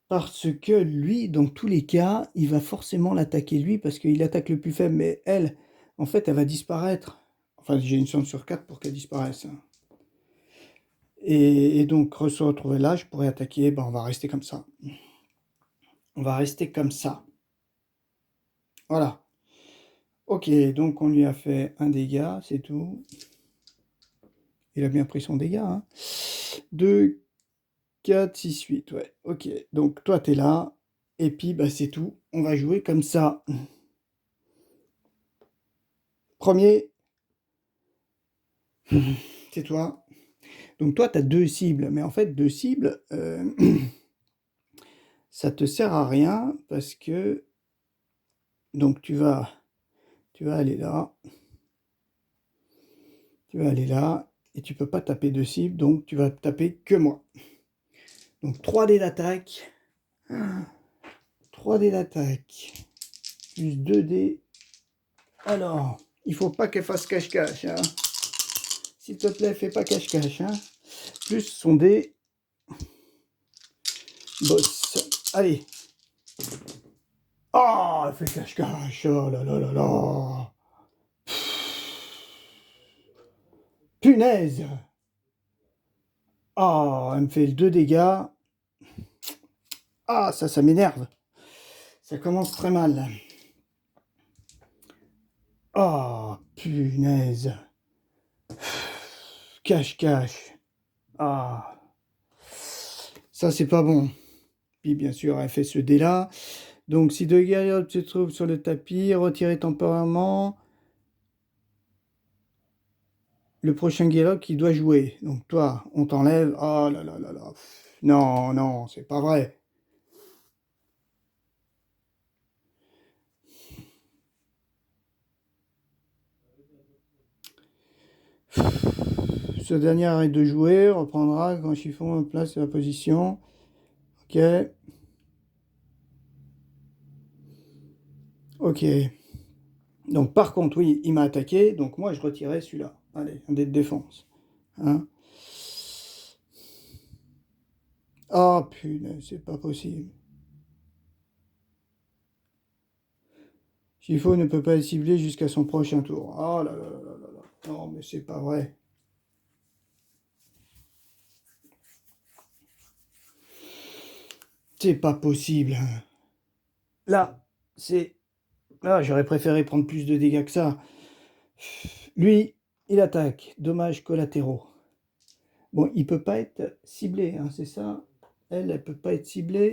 Parce que lui, dans tous les cas, il va forcément l'attaquer lui, parce qu'il attaque le plus faible, mais elle, en fait, elle va disparaître. Enfin, j'ai une chance sur 4 pour qu'elle disparaisse. Hein. Et donc, se retrouver là, je pourrais attaquer, ben, on va rester comme ça. On va rester comme ça. Voilà. Ok, donc on lui a fait un dégât, c'est tout. Il a bien pris son dégât, hein. 2, 4, 6, 8, ouais. Ok, donc toi, t'es là. Et puis, bah, c'est tout. On va jouer comme ça. Premier, c'est toi. Donc toi, tu as deux cibles. Mais en fait, deux cibles, ça te sert à rien parce que... Donc tu vas aller là. Tu vas aller là. Et tu peux pas taper deux cibles. Donc tu vas taper que moi. Donc 3 dés d'attaque. 3 dés d'attaque. Plus 2 dés. Alors, il faut pas qu'elle fasse cache-cache, hein. S'il te plaît, fais pas cache-cache, hein. Plus son dé. Boss. Allez. Ah, elle fait cache-cache. Oh là là là là. Punaise. Ah, elle me fait 2 dégâts. Ah, ça m'énerve. Ça commence très mal. Ah, punaise. Cache-cache. Ah. Ça, c'est pas bon. Puis, bien sûr, elle fait ce dé-là. Donc, si deux guerriers se trouvent sur le tapis, retirez temporairement le prochain guerrier qui doit jouer. Donc, toi, on t'enlève. Oh là là là là. Non, non, c'est pas vrai. Ce dernier arrête de jouer, reprendra quand Chiffon place la position. Ok. Ok. Donc par contre, oui, il m'a attaqué, donc moi je retirais celui-là. Allez, un dé de défense. Hein? Oh punaise, c'est pas possible. Chiffon ne peut pas être ciblé jusqu'à son prochain tour. Oh là là là là là là. Non, mais c'est pas vrai. C'est pas possible. Là, c'est... Là, j'aurais préféré prendre plus de dégâts que ça. Lui, il attaque. Dommages collatéraux. Bon, il peut pas être ciblé, hein, c'est ça. Elle peut pas être ciblée.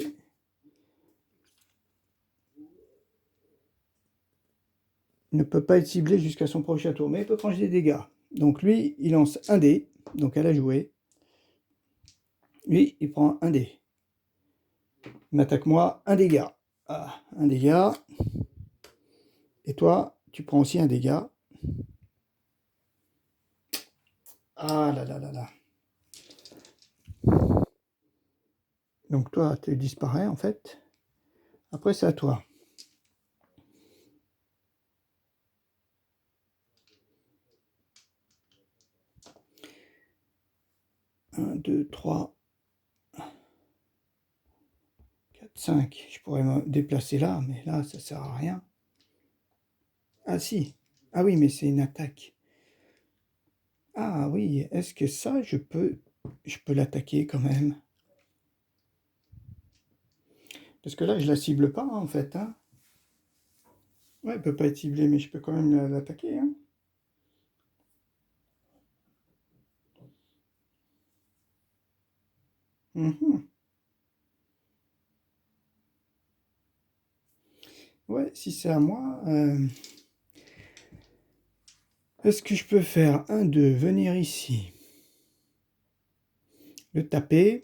Il ne peut pas être ciblé jusqu'à son prochain tour, mais il peut prendre des dégâts. Donc lui, il lance un dé. Donc elle a joué. Lui, il prend un dé. Il m'attaque moi, un dégât. Ah, un dégât. Et toi, tu prends aussi un dégât. Ah là là là là. Donc toi, tu disparais en fait. Après, c'est à toi. 1, 2, 3, 4, 5. Je pourrais me déplacer là, mais là, ça sert à rien. Ah si. Ah oui, mais c'est une attaque. Ah oui, est-ce que ça, je peux l'attaquer quand même? Parce que là, je la cible pas, en fait, hein. Ouais, elle peut pas être ciblée, mais je peux quand même l'attaquer, hein. Mhm. Ouais, si c'est à moi, est-ce que je peux faire un 2, venir ici, le taper.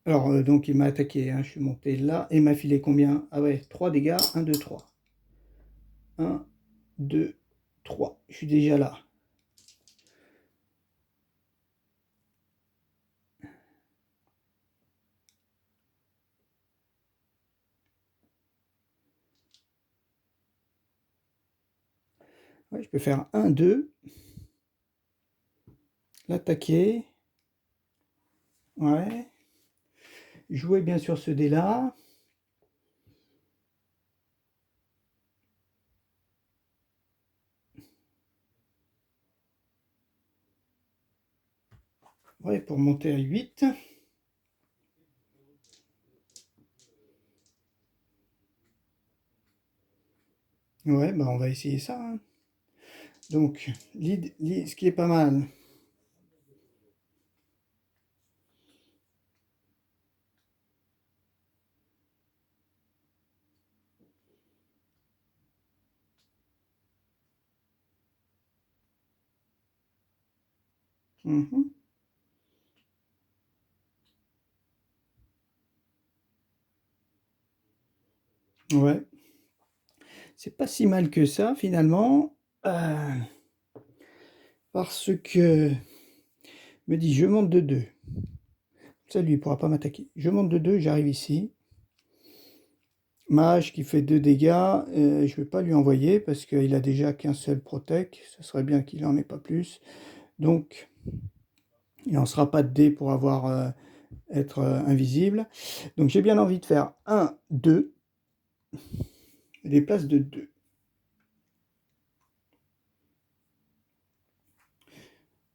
Alors, donc il m'a attaqué, hein, je suis monté là, et il m'a filé combien? Ah ouais, 3 dégâts, 1, 2, 3. 1, 2, 3. Je suis déjà là. Ouais, je peux faire 1, 2, l'attaquer. Ouais. Jouer bien sûr ce dé-là. Ouais, pour monter à 8. Ouais, bah on va essayer ça, hein. Donc, ce qui est pas mal. Mhm. Ouais, c'est pas si mal que ça finalement. Parce que me dit je monte de 2. Ça lui il pourra pas m'attaquer. Je monte de 2, j'arrive ici. Mage qui fait 2 dégâts, je vais pas lui envoyer parce qu'il a déjà qu'un seul protect. Ce serait bien qu'il en ait pas plus. Donc il lancera pas de dés pour avoir être invisible. Donc j'ai bien envie de faire 1, 2. Des places de 2.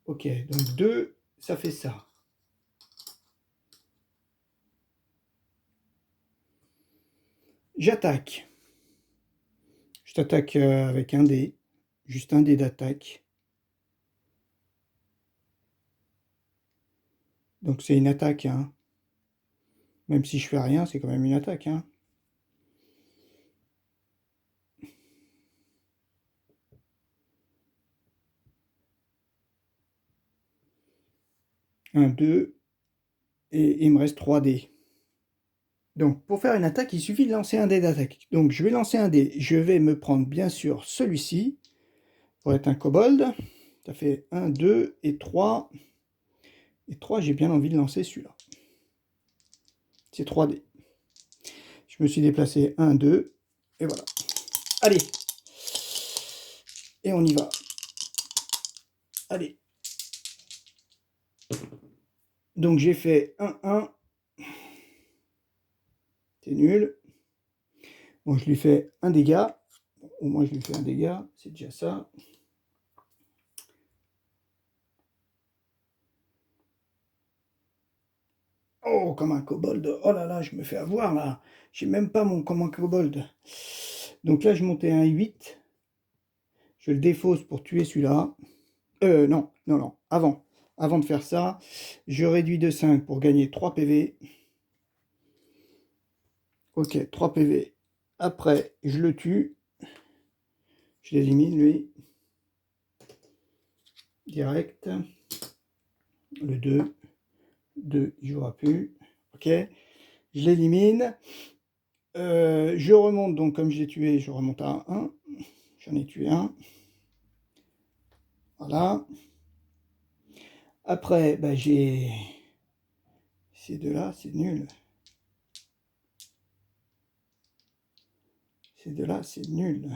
Ok, donc 2, ça fait ça. J'attaque. Je t'attaque avec un dé. Juste un dé d'attaque. Donc c'est une attaque, hein. Même si je fais rien, c'est quand même une attaque, hein. Un, 2, et il me reste 3 dés. Donc pour faire une attaque, il suffit de lancer un dé d'attaque. Donc je vais lancer un dé. Je vais me prendre bien sûr celui-ci pour être un kobold. Ça fait 1, 2 et 3. Et 3, j'ai bien envie de lancer celui-là. C'est 3 dés. Je me suis déplacé 1, 2, et voilà. Allez. Et on y va. Allez. Donc j'ai fait 1, 1. C'est nul. Bon, je lui fais un dégât. Bon, au moins, je lui fais un dégât. C'est déjà ça. Oh, comme un kobold. Oh là là, je me fais avoir là. J'ai même pas mon comme un kobold. Donc là, je montais un 8. Je le défausse pour tuer celui-là. Non, non, non. Avant de faire ça, je réduis de 5 pour gagner 3 PV. Ok, 3 PV. Après, je le tue. Je l'élimine, lui. Direct. Le 2. 2, il jouera plus. Ok. Je l'élimine. Je remonte, donc comme je l'ai tué, je remonte à 1. J'en ai tué un. Voilà. Après, bah, j'ai ces deux-là, c'est nul. Ces deux-là, c'est nul.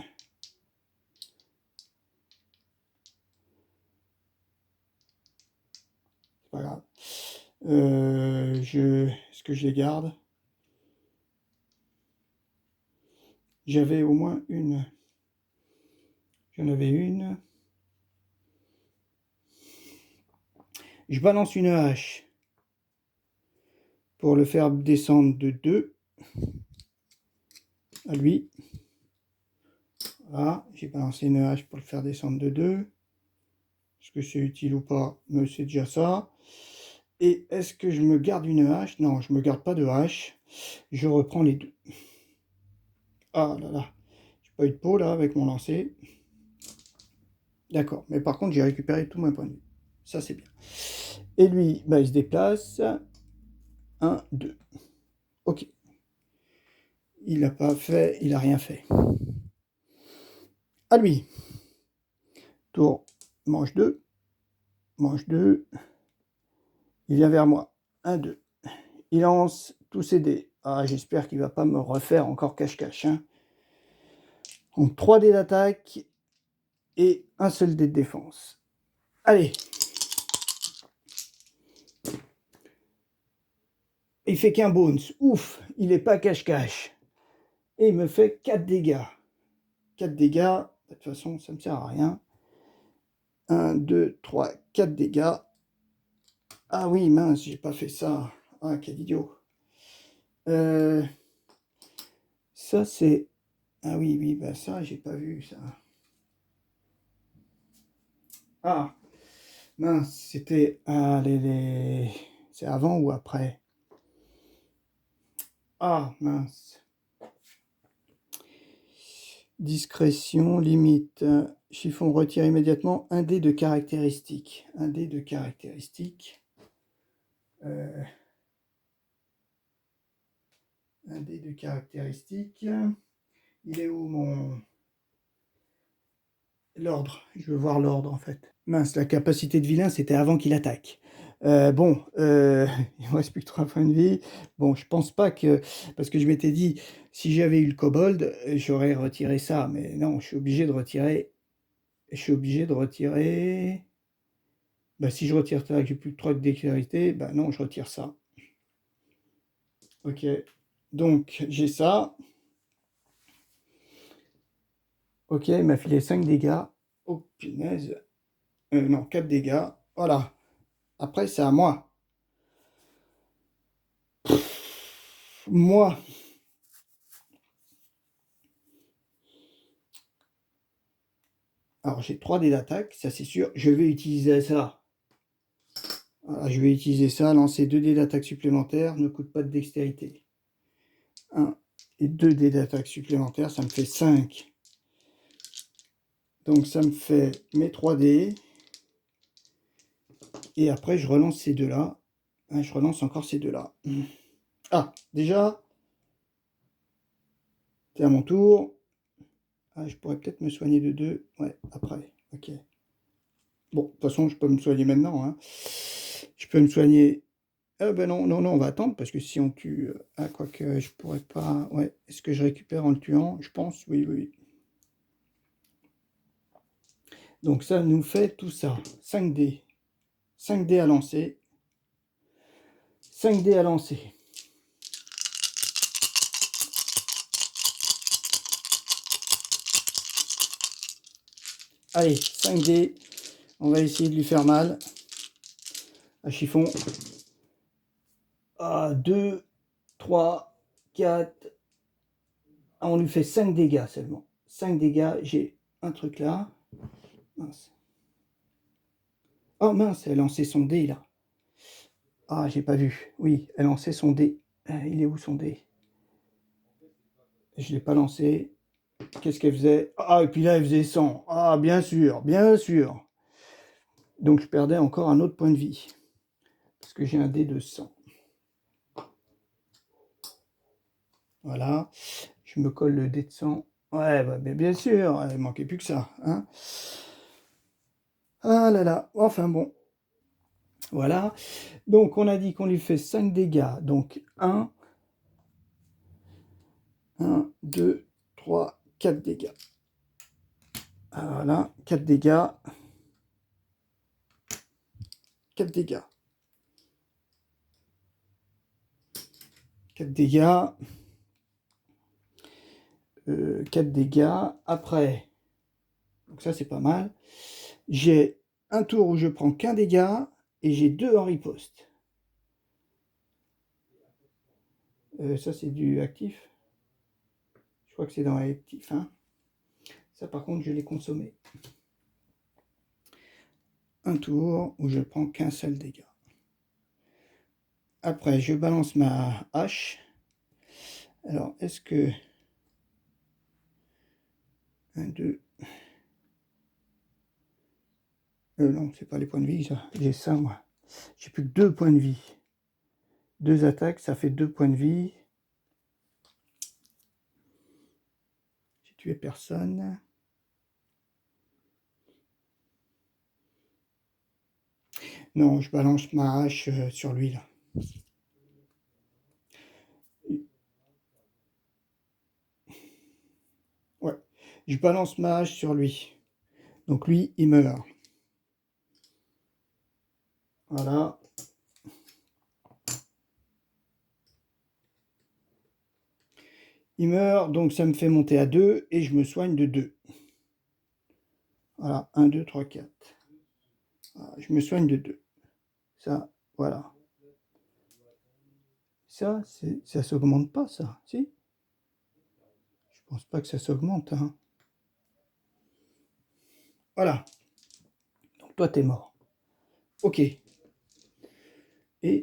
C'est pas grave. Est-ce que je les garde? J'avais au moins une. J'en avais une. Je balance une hache pour le faire descendre de 2 à lui. Voilà, j'ai balancé une hache pour le faire descendre de 2. Est-ce que c'est utile ou pas? Mais c'est déjà ça. Et est-ce que je me garde une hache? Non, je ne me garde pas de hache. Je reprends les deux. Ah là là. J'ai pas eu de peau là avec mon lancer. D'accord. Mais par contre, j'ai récupéré tout mon point de vue. Ça, c'est bien. Et lui, bah, il se déplace. 1, 2. Ok. Il n'a pas fait, il n'a rien fait. À lui. Tour. Manche 2. Manche 2. Il vient vers moi. 1, 2. Il lance tous ses dés. Ah, j'espère qu'il ne va pas me refaire encore cache-cache. Hein. Donc 3 dés d'attaque et un seul dé de défense. Allez. Il fait qu'un bones. Ouf, il n'est pas cache-cache. Et il me fait 4 dégâts. 4 dégâts. De toute façon, ça ne me sert à rien. 1, 2, 3, 4 dégâts. Ah oui, mince, j'ai pas fait ça. Ah, quel idiot. Ça, c'est Ah oui, oui, bah ça, j'ai pas vu ça. Ah, mince, c'était... Ah, c'est avant ou après? Ah, mince. Discrétion, limite. Chiffon retire immédiatement un dé de caractéristiques. Un dé de caractéristiques. Euh, un dé de caractéristiques. Il est où mon... L'ordre. Je veux voir l'ordre en fait. Mince, la capacité de vilain, c'était avant qu'il attaque. Bon, il me reste plus que 3 points de vie. Bon, je pense pas que... Parce que je m'étais dit, si j'avais eu le kobold, j'aurais retiré ça. Mais non, je suis obligé de retirer... Je suis obligé de retirer... Bah, si je retire ça, que j'ai plus que 3 de dextérité, bah non, je retire ça. Ok. Donc, j'ai ça. Ok, il m'a filé 5 dégâts. Oh, punaise. Non, 4 dégâts. Voilà. Après, c'est à moi. Moi, alors j'ai 3 dés d'attaque, ça c'est sûr. Je vais utiliser ça. Voilà, je vais utiliser ça, lancer 2 dés d'attaque supplémentaires, ne coûte pas de dextérité. 1 et 2 dés d'attaque supplémentaires, ça me fait 5. Donc ça me fait mes 3 dés. Et après, je relance ces deux-là. Je relance encore ces deux-là. Ah, déjà, c'est à mon tour. Ah, je pourrais peut-être me soigner de 2. Ouais, après. Ok. Bon, de toute façon, je peux me soigner maintenant. Hein. Je peux me soigner. Ah ben non, non, non, on va attendre parce que si on tue. Ah, quoique, je pourrais pas. Ouais, est-ce que je récupère en le tuant? Je pense, oui, oui. Donc ça nous fait tout ça. 5 dés. 5 dés à lancer. 5 dés à lancer. Allez, 5 dés. On va essayer de lui faire mal. À chiffon. Ah, 2, 3, 4. Ah, on lui fait 5 dégâts seulement. 5 dégâts. J'ai un truc là. Mince. Oh mince, elle a lancé son dé là. Ah, j'ai pas vu. Oui, elle a lancé son dé. Il est où son dé? Je ne l'ai pas lancé. Qu'est-ce qu'elle faisait? Ah, et puis là, elle faisait 100. Ah, bien sûr, bien sûr. Donc, je perdais encore un autre point de vie. Parce que j'ai un dé de 100. Voilà. Je me colle le dé de 100. Ouais, bah, bien sûr. Il manquait plus que ça. Hein. Ah là là. Enfin bon. Voilà. Donc, on a dit qu'on lui fait 5 dégâts. Donc, 1, 2, 3, 4 dégâts. Voilà, 4 dégâts. 4 dégâts. 4 dégâts. 4 dégâts. Après, donc ça c'est pas mal. J'ai un tour où je prends qu'un dégât et j'ai 2 en riposte. Ça c'est du actif. Je crois que c'est dans l'actif. Hein. Ça par contre je l'ai consommé. Un tour où je prends qu'un seul dégât. Après je balance ma hache. Alors est-ce que... 1, 2... non, c'est pas les points de vie ça. J'ai ça moi. J'ai plus que 2 points de vie. 2 attaques, ça fait 2 points de vie. J'ai tué personne. Non, je balance ma hache sur lui là. Ouais, je balance ma hache sur lui. Donc lui, il meurt. Voilà. Il meurt, donc ça me fait monter à 2 et je me soigne de 2. Voilà, 1, 2, 3, 4. Voilà, je me soigne de 2. Ça, voilà. Ça s'augmente pas, ça, si? pense pas que ça s'augmente. Hein. Voilà. Donc toi, t'es mort. Ok. Et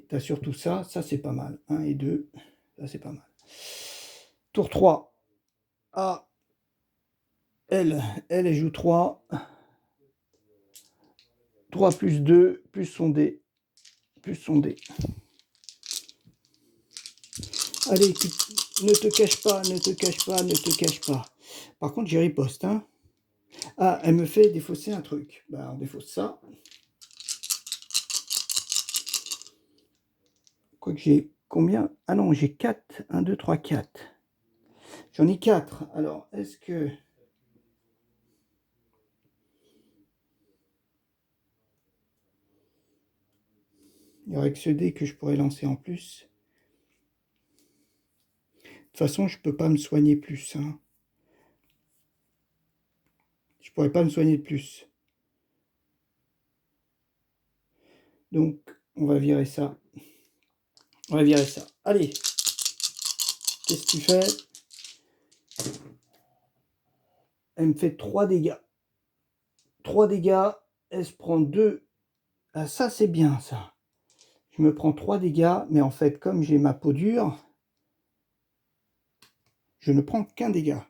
tu as surtout ça. Ça, c'est pas mal. 1 et 2. Ça, c'est pas mal. Tour 3. Ah. Elle joue 3. 3 plus 2, plus son dé. Plus son dé. Allez, ne te cache pas, ne te cache pas, ne te cache pas. Par contre, j'y riposte. Hein. Ah, elle me fait défausser un truc. Bah, on défausse ça. Quoique j'ai combien? Ah non, j'ai 4. 1, 2, 3, 4. J'en ai 4. Alors, est-ce que... Il n'y aurait que ce dé que je pourrais lancer en plus. De toute façon, je ne peux pas me soigner plus. Hein. Je ne pourrais pas me soigner de plus. Donc, on va virer ça. On va virer ça. Allez. Qu'est-ce que tu fais? Elle me fait 3 dégâts. 3 dégâts. Elle se prend 2. Ah, ça, c'est bien, ça. Je me prends 3 dégâts. Mais en fait, comme j'ai ma peau dure, je ne prends qu'un dégât.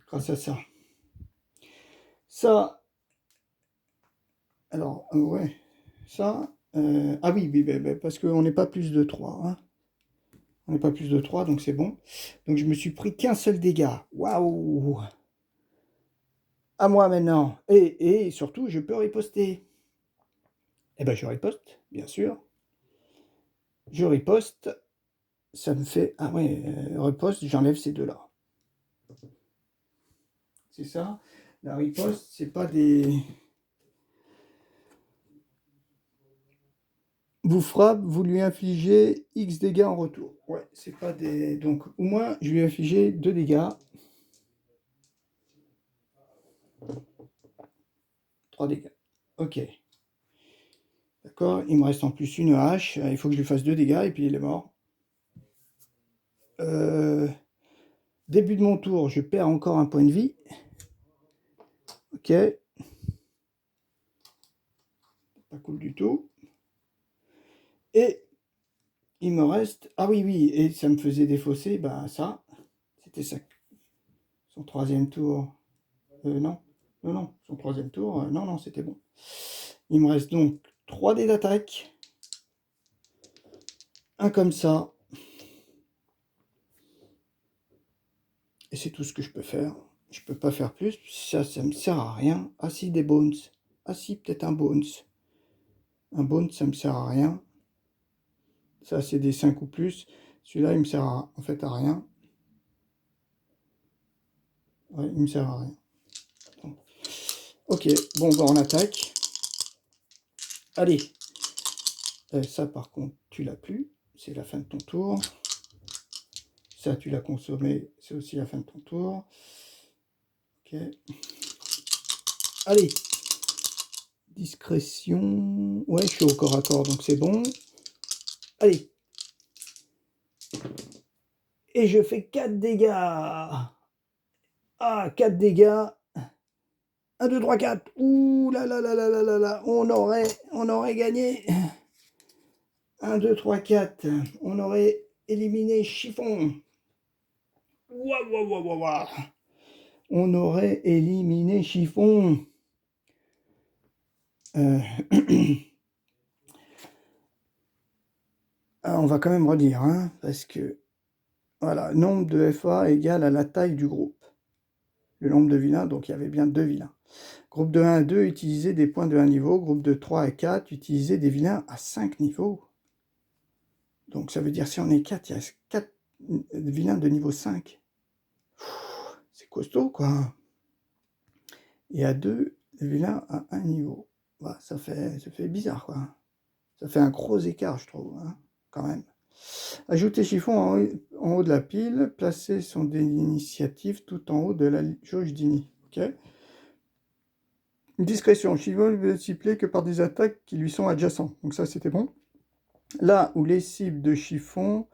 Grâce à ça. Ça... Alors, ouais. Ça... ah oui, parce qu'on n'est pas plus de 3. Hein. On n'est pas plus de 3, donc c'est bon. Donc je me suis pris qu'un seul dégât. Waouh! À moi maintenant. Et surtout, je peux riposter. Eh ben, je riposte, bien sûr. Je riposte. Ça me fait... Ah ouais, riposte, j'enlève ces deux-là. C'est ça. La riposte, c'est pas des... Vous frappe, vous lui infligez X dégâts en retour. Ouais, c'est pas des... Donc, au moins, je lui ai infligé 2 dégâts. 3 dégâts. Ok. D'accord, il me reste en plus une hache. Il faut que je lui fasse 2 dégâts et puis il est mort. Début de mon tour, je perds encore un point de vie. Ok. Pas cool du tout. Et il me reste... Ah oui, oui, et ça me faisait défausser, ben ça. C'était ça. Son troisième tour. Non. Non, non, son troisième tour. Non, non, c'était bon. Il me reste donc 3 dés d'attaque. Un comme ça. Et c'est tout ce que je peux faire. Je peux pas faire plus. Ça me sert à rien. Ah si, des bones. Ah si, peut-être un bones. Un bones, ça me sert à rien. Ça, c'est des 5 ou plus. Celui-là, il me sert en fait à rien. Ouais, il me sert à rien. Donc, ok, bon, bah, on attaque. Allez. Ça, par contre, tu l'as plus. C'est la fin de ton tour. Ça, tu l'as consommé. C'est aussi la fin de ton tour. Ok. Allez. Discrétion. Ouais, je suis au corps à corps, donc c'est bon. Allez. Et je fais 4 dégâts. Ah, 4 dégâts. 1, 2, 3, 4. Ouh là là là là là là là. On aurait gagné. 1, 2, 3, 4. On aurait éliminé Chiffon. Waouh, waouh, waouh, waouh, waouh. On aurait éliminé Chiffon. Ah, on va quand même redire, hein, parce que, voilà, nombre de FA égale à la taille du groupe. Le nombre de vilains, donc il y avait bien 2 vilains. Groupe de 1 à 2, utilisez des points de 1 niveau. Groupe de 3 à 4, utilisez des vilains à 5 niveaux. Donc ça veut dire si on est 4, il y a 4 vilains de niveau 5. C'est costaud, quoi. Et à 2, des vilains à 1 niveau. Bah, ça fait bizarre, quoi. Ça fait un gros écart, je trouve, hein, quand même. Ajouter chiffon en haut de la pile, placer son dé d'initiative tout en haut de la jauge d'ini. Ok. Une discrétion, chiffon ne peut cibler que par des attaques qui lui sont adjacentes. Donc ça, c'était bon. Là où les cibles de chiffon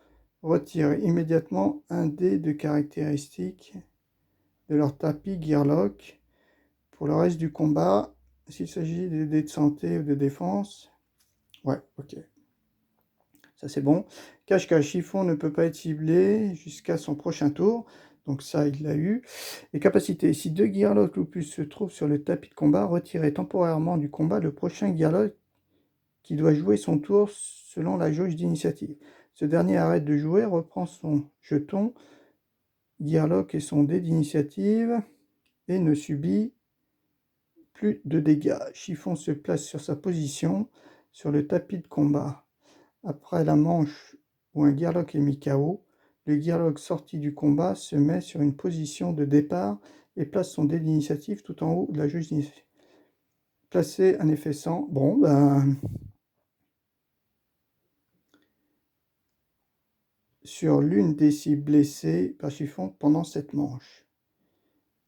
retire immédiatement un dé de caractéristiques de leur tapis Gearlock. Pour le reste du combat, s'il s'agit de dés de santé ou de défense, ouais, ok. Ça c'est bon. Cache-cache, Chiffon ne peut pas être ciblé jusqu'à son prochain tour. Donc ça, il l'a eu. Et capacité, si 2 Gearlock ou plus se trouvent sur le tapis de combat, retirez temporairement du combat le prochain Gearlock qui doit jouer son tour selon la jauge d'initiative. Ce dernier arrête de jouer, reprend son jeton, Gearlock et son dé d'initiative et ne subit plus de dégâts. Chiffon se place sur sa position sur le tapis de combat. Après la manche où un Gearlock est mis KO, le Gearlock sorti du combat se met sur une position de départ et place son dé d'initiative tout en haut de la jauge d'initiative. Placer un effet sans. Bon, ben. Sur l'une des cibles blessées par Chiffon pendant cette manche.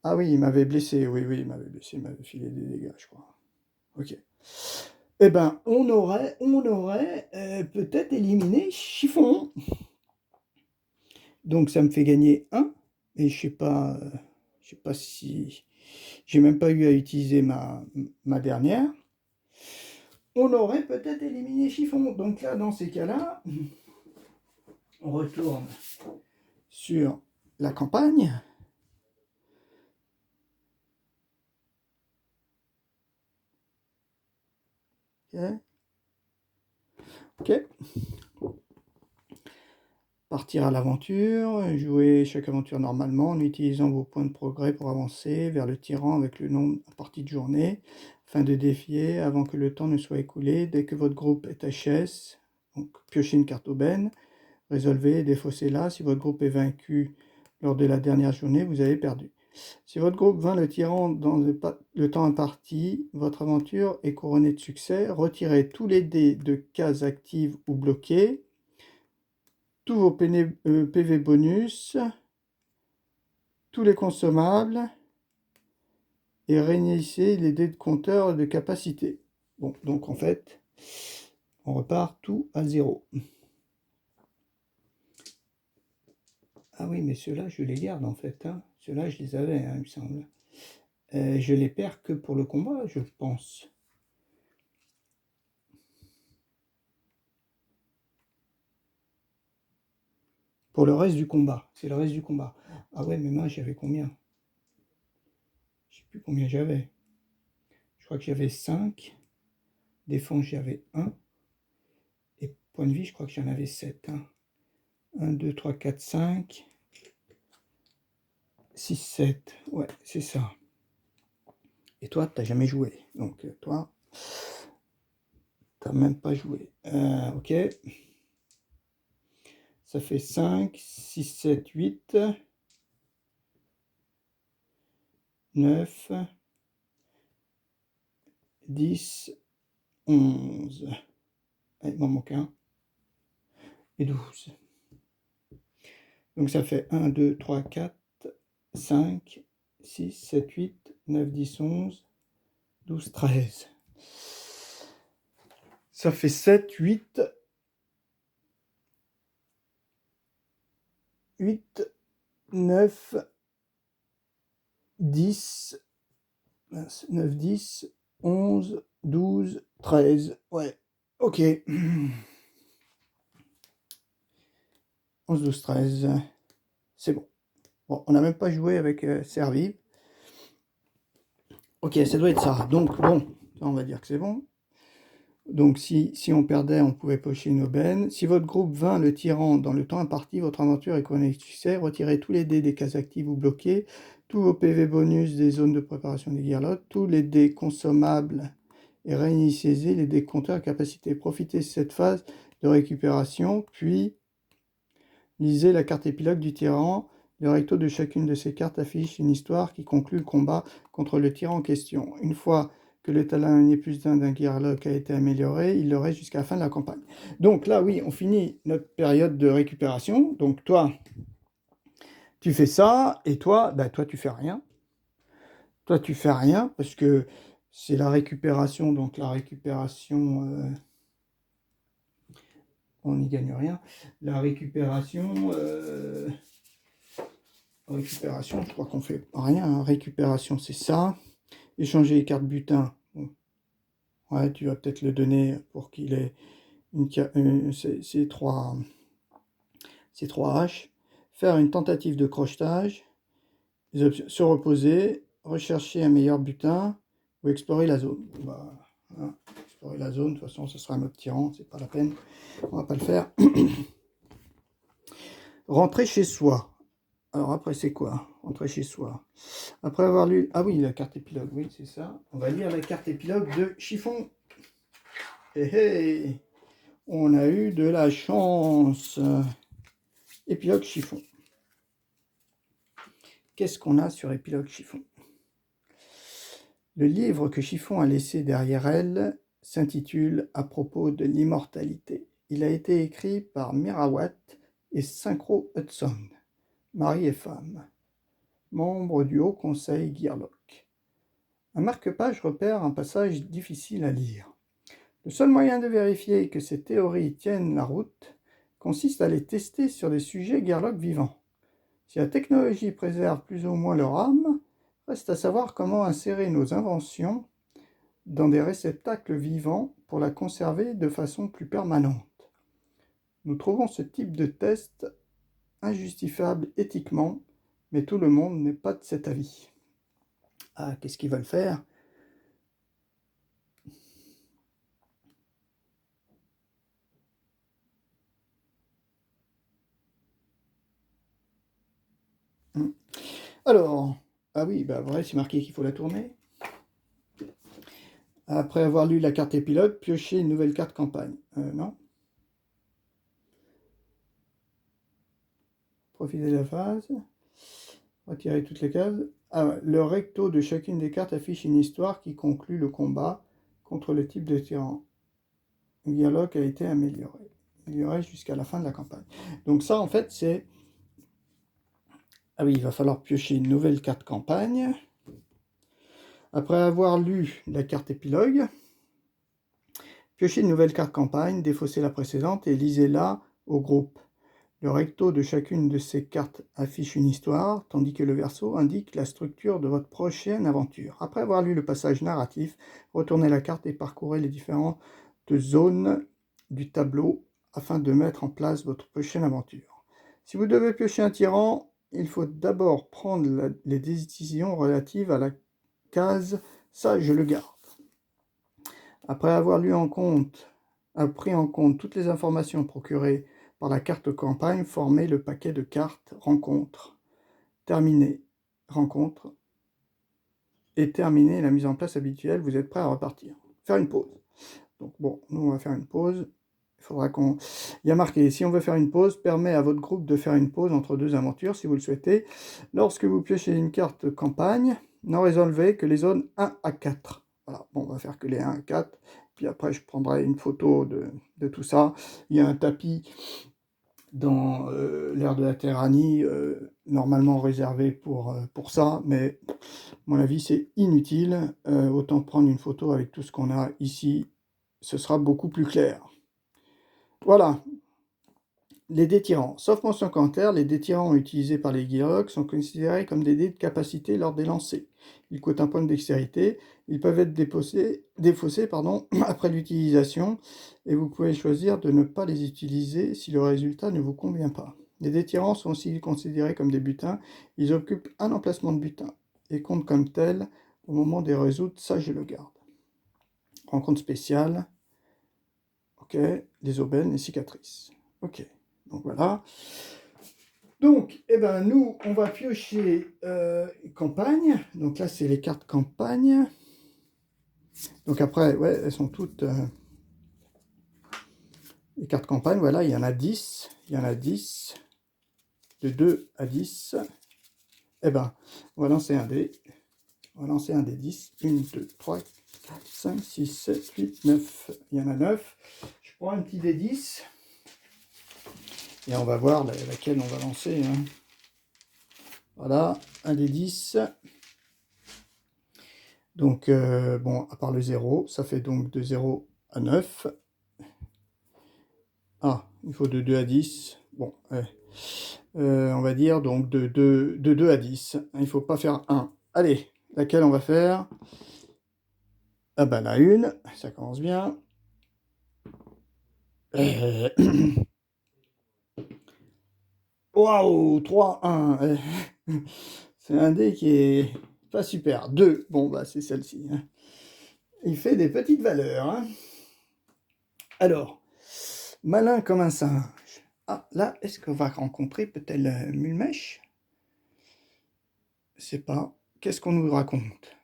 Ah oui, il m'avait blessé. Oui, il m'avait blessé. Il m'avait filé des dégâts, je crois. Ok. Eh ben, on aurait peut-être éliminé Chiffon. Donc ça me fait gagner 1. Et je sais pas si... J'ai même pas eu à utiliser ma dernière. On aurait peut-être éliminé Chiffon. Donc là, dans ces cas-là, on retourne sur la campagne. Ok. Partir à l'aventure, jouer chaque aventure normalement en utilisant vos points de progrès pour avancer vers le tyran avec le nombre partie de journée, afin de défier avant que le temps ne soit écoulé. Dès que votre groupe est HS, donc piochez une carte aubaine, résolvez et défaussez-la. Si votre groupe est vaincu lors de la dernière journée, vous avez perdu. Si votre groupe vainc le tyran dans le temps imparti, votre aventure est couronnée de succès. Retirez tous les dés de cases actives ou bloquées, tous vos PV bonus, tous les consommables, et réinitiez les dés de compteur de capacité. Bon, donc en fait, on repart tout à 0. Ah oui, mais ceux-là, je les garde en fait. Hein. Ceux-là, je les avais, hein, il me semble. Je les perds que pour le combat, je pense. Pour le reste du combat. C'est le reste du combat. Ah ouais, mais moi, j'avais combien? Je sais plus combien j'avais. Je crois que j'avais 5. Défense, j'avais 1. Et point de vie, je crois que j'en avais 7. Hein. 1, 2, 3, 4, 5. 6, 7. Ouais, c'est ça. Et toi, tu n'as jamais joué. Donc, toi, tu n'as même pas joué. Ok. Ça fait 5, 6, 7, 8, 9, 10, 11. Il m'en manque un. Et 12. Donc, ça fait 1, 2, 3, 4, 5, 6, 7, 8, 9, 10, 11, 12, 13. Ça fait 7, 8, 9, 10, 9, 10, 11, 12, 13. Ouais, ok. 11, 12, 13. C'est bon. Bon, on n'a même pas joué avec Servive. Ok, ça doit être ça. Donc, bon, ça, on va dire que c'est bon. Donc, si on perdait, on pouvait pocher une aubaine. Si votre groupe vainc le tyran dans le temps imparti, votre aventure est couronnée de succès. Retirez tous les dés des cases actives ou bloquées, tous vos PV bonus des zones de préparation des Gearlock, tous les dés consommables et réinitialisez les dés compteurs à capacité. Profitez de cette phase de récupération, puis lisez la carte épilogue du tyran. Le recto de chacune de ces cartes affiche une histoire qui conclut le combat contre le tyran en question. Une fois que le talent n'est plus d'un Gearlock a été amélioré, il le reste jusqu'à la fin de la campagne. Donc là, oui, on finit notre période de récupération. Donc toi, tu fais ça, et toi, bah, toi, tu fais rien. Toi, tu fais rien, parce que c'est la récupération, donc la récupération on n'y gagne rien. La récupération, je crois qu'on fait rien, hein. Récupération, c'est ça. Échanger les cartes butin, bon. Ouais, tu vas peut-être le donner pour qu'il ait ces trois haches. Faire une tentative de crochetage, se reposer, rechercher un meilleur butin ou explorer la zone. Bah, hein, explorer la zone, de toute façon, ce sera un autre tyran, c'est pas la peine, on va pas le faire. Rentrer chez soi. Alors après, c'est quoi? Rentrer chez soi. Après avoir lu... Ah oui, la carte épilogue, oui, c'est ça. On va lire la carte épilogue de Chiffon. Hé hé, on a eu de la chance. Épilogue Chiffon. Qu'est-ce qu'on a sur Épilogue Chiffon? Le livre que Chiffon a laissé derrière elle s'intitule « À propos de l'immortalité ». Il a été écrit par Mirawatt et Synchro Hudson, mari et femme, membres du Haut Conseil Gearlock. Un marque-page repère un passage difficile à lire. Le seul moyen de vérifier que ces théories tiennent la route consiste à les tester sur des sujets Gearlock vivants. Si la technologie préserve plus ou moins leur âme, reste à savoir comment insérer nos inventions dans des réceptacles vivants pour la conserver de façon plus permanente. Nous trouvons ce type de test injustifiable éthiquement, mais tout le monde n'est pas de cet avis. Ah, qu'est-ce qu'ils veulent faire? Alors, ah oui, bah vrai, c'est marqué qu'il faut la tourner. Après avoir lu la carte épilogue, piocher une nouvelle carte campagne. Non. Profiter de la phase. Retirer toutes les cases. Ah ouais. Le recto de chacune des cartes affiche une histoire qui conclut le combat contre le type de tyran. Le dialogue a été amélioré jusqu'à la fin de la campagne. Donc ça, en fait, c'est... Ah oui, il va falloir piocher une nouvelle carte campagne. Après avoir lu la carte épilogue, piochez une nouvelle carte campagne, défaussez la précédente et lisez-la au groupe. Le recto de chacune de ces cartes affiche une histoire, tandis que le verso indique la structure de votre prochaine aventure. Après avoir lu le passage narratif, retournez la carte et parcourez les différentes zones du tableau afin de mettre en place votre prochaine aventure. Si vous devez piocher un tyran, il faut d'abord prendre les décisions relatives à la case « Ça, je le garde ». Après avoir pris en compte toutes les informations procurées par la carte campagne, formez le paquet de cartes rencontre. Terminé rencontre et terminé la mise en place habituelle, vous êtes prêt à repartir. Faire une pause. Donc bon, nous on va faire une pause. Il faudra qu'on... Il y a marqué, si on veut faire une pause, permet à votre groupe de faire une pause entre deux aventures si vous le souhaitez. Lorsque vous piochez une carte campagne, n'en résolvez que les zones 1 à 4. Voilà, bon, on va faire que les 1 à 4. Puis après, je prendrai une photo de tout ça. Il y a un tapis dans l'aire de la Terranie, normalement réservé pour ça, mais à mon avis, c'est inutile. Autant prendre une photo avec tout ce qu'on a ici, ce sera beaucoup plus clair. Voilà, les dés tyrans. Sauf mention contraire, les dés tyrans utilisés par les Gearlock sont considérés comme des dés de capacité lors des lancers. Ils coûtent un point de dextérité, ils peuvent être défaussés après l'utilisation, et vous pouvez choisir de ne pas les utiliser si le résultat ne vous convient pas. Les dés tyrans sont aussi considérés comme des butins, ils occupent un emplacement de butin, et comptent comme tels au moment des résoudre, ça je le garde. Rencontre spéciale, ok, les aubaines, les cicatrices, ok. Donc voilà. Donc, eh ben, nous, on va piocher campagne. Donc là, c'est les cartes campagne. Donc après, ouais, elles sont toutes... les cartes campagne, voilà, il y en a 10. Il y en a 10. De 2 à 10. Eh ben, on va lancer un dé. On va lancer un dé 10. 1, 2, 3, 4, 5, 6, 7, 8, 9. Il y en a 9. Je prends un petit dé 10. Et on va voir laquelle on va lancer. Hein. Voilà, un des 10. Donc, bon, à part le 0, ça fait donc de 0 à 9. Ah, il faut de 2 à 10. Bon, on va dire donc de 2 à 10. Il ne faut pas faire 1. Allez, laquelle on va faire? Ah bah la une, ça commence bien. Euh, Waouh, 3, 1. C'est un dé qui est pas super. 2, bon bah c'est celle-ci, hein. Il fait des petites valeurs, hein. Alors, malin comme un singe. Ah, là, est-ce qu'on va rencontrer peut-être Mulmèche? Je sais pas. Qu'est-ce qu'on nous raconte?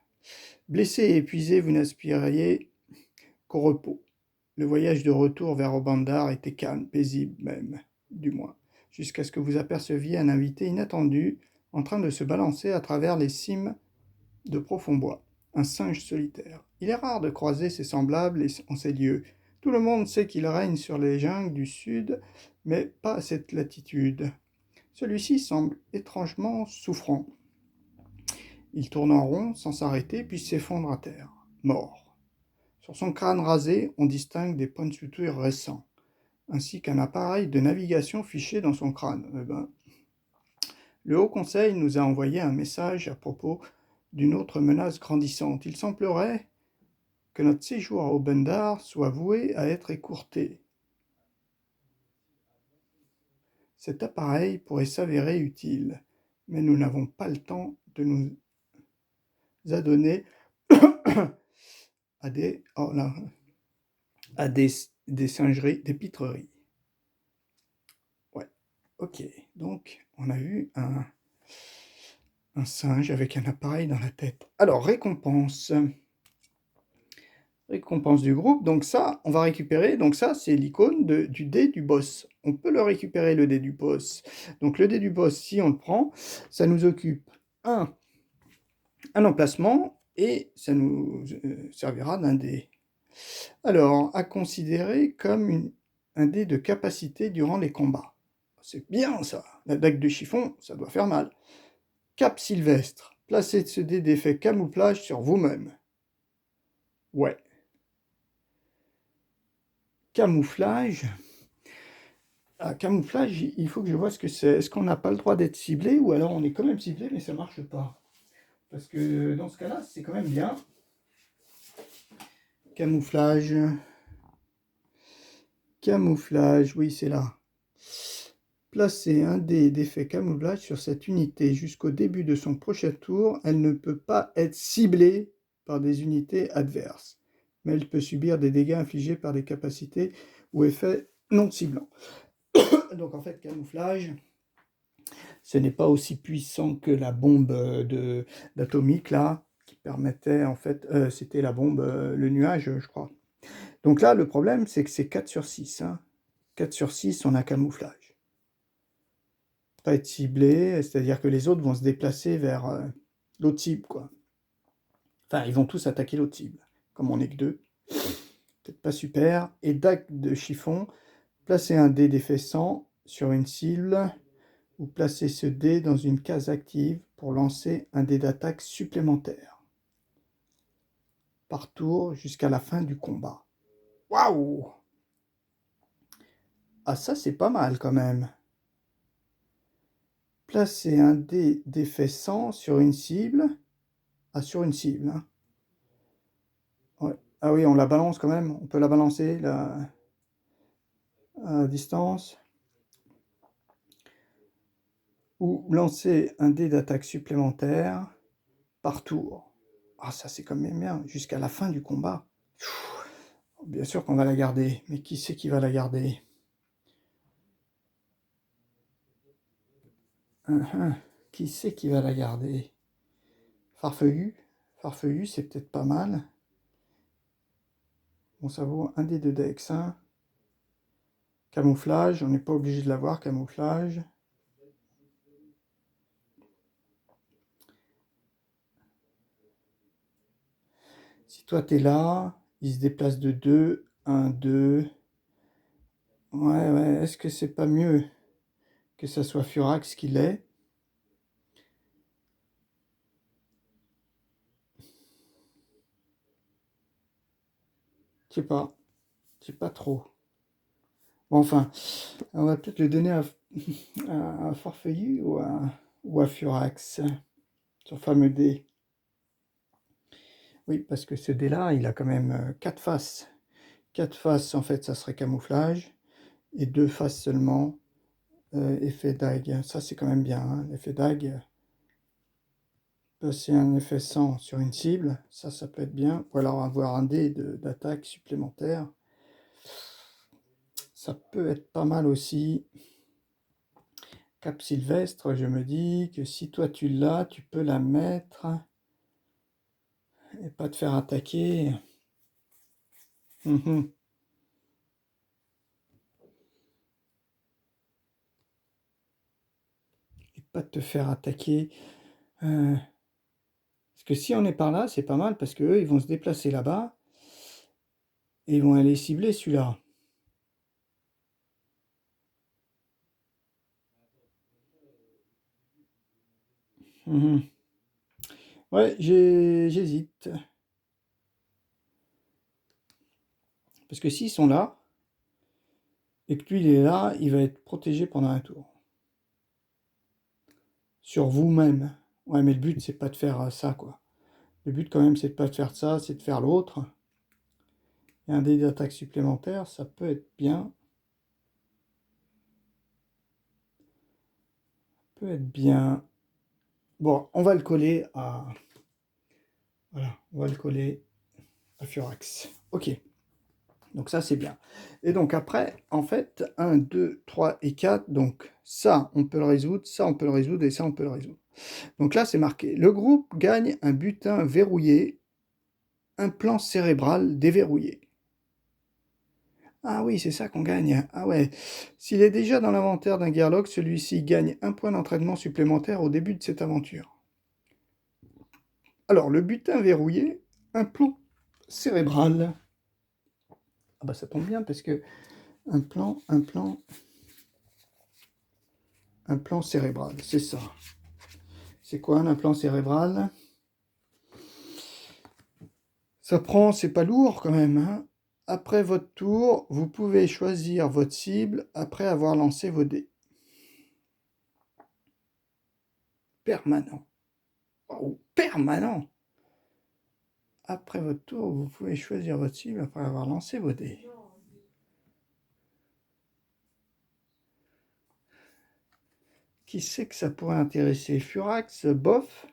Blessé et épuisé, vous n'aspiriez qu'au repos. Le voyage de retour vers Obandar était calme, paisible même, du moins, jusqu'à ce que vous aperceviez un invité inattendu en train de se balancer à travers les cimes de profond bois, un singe solitaire. Il est rare de croiser ses semblables en ces lieux. Tout le monde sait qu'il règne sur les jungles du sud, mais pas à cette latitude. Celui-ci semble étrangement souffrant. Il tourne en rond sans s'arrêter, puis s'effondre à terre, mort. Sur son crâne rasé, on distingue des points de suture récents, ainsi qu'un appareil de navigation fiché dans son crâne. Le Haut Conseil nous a envoyé un message à propos d'une autre menace grandissante. Il semblerait que notre séjour à Obendar soit voué à être écourté. Cet appareil pourrait s'avérer utile, mais nous n'avons pas le temps de nous adonner à des, oh là, à des singeries, des pitreries. Ouais, ok. Donc, on a vu un singe avec un appareil dans la tête. Alors, récompense. Récompense du groupe. Donc ça, on va récupérer. Donc ça, c'est l'icône du dé du boss. On peut le récupérer, le dé du boss. Donc le dé du boss, si on le prend, ça nous occupe un emplacement et ça nous servira d'un dé. Alors, à considérer comme un dé de capacité durant les combats. C'est bien ça. La dague de chiffon, ça doit faire mal. Cap Sylvestre. Placez ce dé d'effet camouflage sur vous-même. Ouais. Camouflage. Ah, camouflage, il faut que je vois ce que c'est. Est-ce qu'on n'a pas le droit d'être ciblé ou alors on est quand même ciblé mais ça marche pas? Parce que dans ce cas-là, c'est quand même bien. Camouflage. Camouflage, oui, c'est là. Placez un dé d'effet camouflage sur cette unité jusqu'au début de son prochain tour. Elle ne peut pas être ciblée par des unités adverses, mais elle peut subir des dégâts infligés par des capacités ou effets non ciblants. Donc en fait, camouflage, ce n'est pas aussi puissant que la bombe d'atomique là, qui permettait en fait, c'était la bombe, le nuage, je crois. Donc là, le problème, c'est que c'est 4 sur 6. Hein. 4 sur 6, on a camouflage. Pas être ciblé, c'est-à-dire que les autres vont se déplacer vers l'autre cible, quoi. Enfin, ils vont tous attaquer l'autre cible. Comme on n'est que deux, peut-être pas super. Et dague de chiffon, placez un dé d'effet 100 sur une cible, ou placez ce dé dans une case active pour lancer un dé d'attaque supplémentaire par tour jusqu'à la fin du combat. Waouh! Ah ça c'est pas mal quand même. Placez un dé d'effet 100 sur une cible. Ah sur une cible. Hein. Ouais. Ah oui on la balance quand même. On peut la balancer à distance. Ou lancer un dé d'attaque supplémentaire par tour. Ah ça c'est quand même bien. Jusqu'à la fin du combat. Bien sûr qu'on va la garder. Mais qui c'est qui va la garder? Qui c'est qui va la garder? Farfelu. Farfelu, c'est peut-être pas mal. Bon, ça vaut un des deux dex. Hein. Camouflage, on n'est pas obligé de l'avoir, camouflage. Si toi t'es là, il se déplace de 2, 1, 2. Ouais, est-ce que c'est pas mieux que ça soit Furax qui l'est? Je sais pas trop. Bon, enfin, on va peut-être le donner à Farfeuillu ou à Furax, son fameux dé. Oui, parce que ce dé-là, il a quand même 4 faces. 4 faces, en fait, ça serait camouflage, et 2 faces seulement, effet dague. Ça, c'est quand même bien, hein. L'effet dague, passer un effet 100 sur une cible, ça peut être bien. Ou alors avoir un dé d'attaque supplémentaire. Ça peut être pas mal aussi. Cap Sylvestre, je me dis que si toi tu l'as, tu peux la mettre et pas te faire attaquer. Mhm. Et pas te faire attaquer. Parce que si on est par là, c'est pas mal parce qu'eux, ils vont se déplacer là-bas et ils vont aller cibler celui-là. Mhm. Ouais, j'hésite. Parce que s'ils sont là, et que lui il est là, il va être protégé pendant un tour. Sur vous-même. Ouais, mais le but, c'est pas de faire ça, quoi. Le but, quand même, c'est de pas de faire ça, c'est de faire l'autre. Et un dé d'attaque supplémentaire, ça peut être bien. Peut être bien. Bon, on va le coller à... Voilà, on va le coller à Furax. Ok, donc ça, c'est bien. Et donc après, en fait, 1, 2, 3 et 4. Donc ça, on peut le résoudre, ça, on peut le résoudre, et ça, on peut le résoudre. Donc là, c'est marqué. Le groupe gagne un butin verrouillé, un plan cérébral déverrouillé. Ah oui, c'est ça qu'on gagne. Ah ouais. S'il est déjà dans l'inventaire d'un Gearlock, celui-ci gagne un point d'entraînement supplémentaire au début de cette aventure. Alors, le butin verrouillé, un plan cérébral. Ah bah ça tombe bien parce que un plan cérébral, c'est ça. C'est quoi un implant cérébral? Ça prend, c'est pas lourd quand même, hein. Après votre tour, vous pouvez choisir votre cible après avoir lancé vos dés. Permanent. Oh, permanent! Après votre tour, vous pouvez choisir votre cible après avoir lancé vos dés. Qui sait que ça pourrait intéresser? Furax, bof,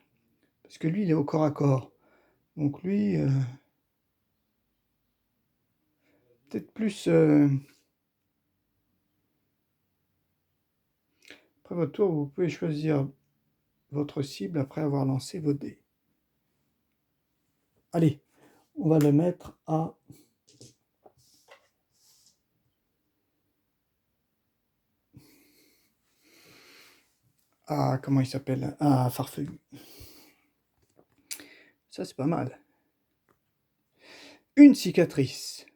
parce que lui, il est au corps à corps. Donc lui, peut-être plus... Après votre tour, vous pouvez choisir votre cible après avoir lancé vos dés. Allez, on va le mettre à... comment il s'appelle? À Farfelu. Ça, c'est pas mal. Une cicatrice.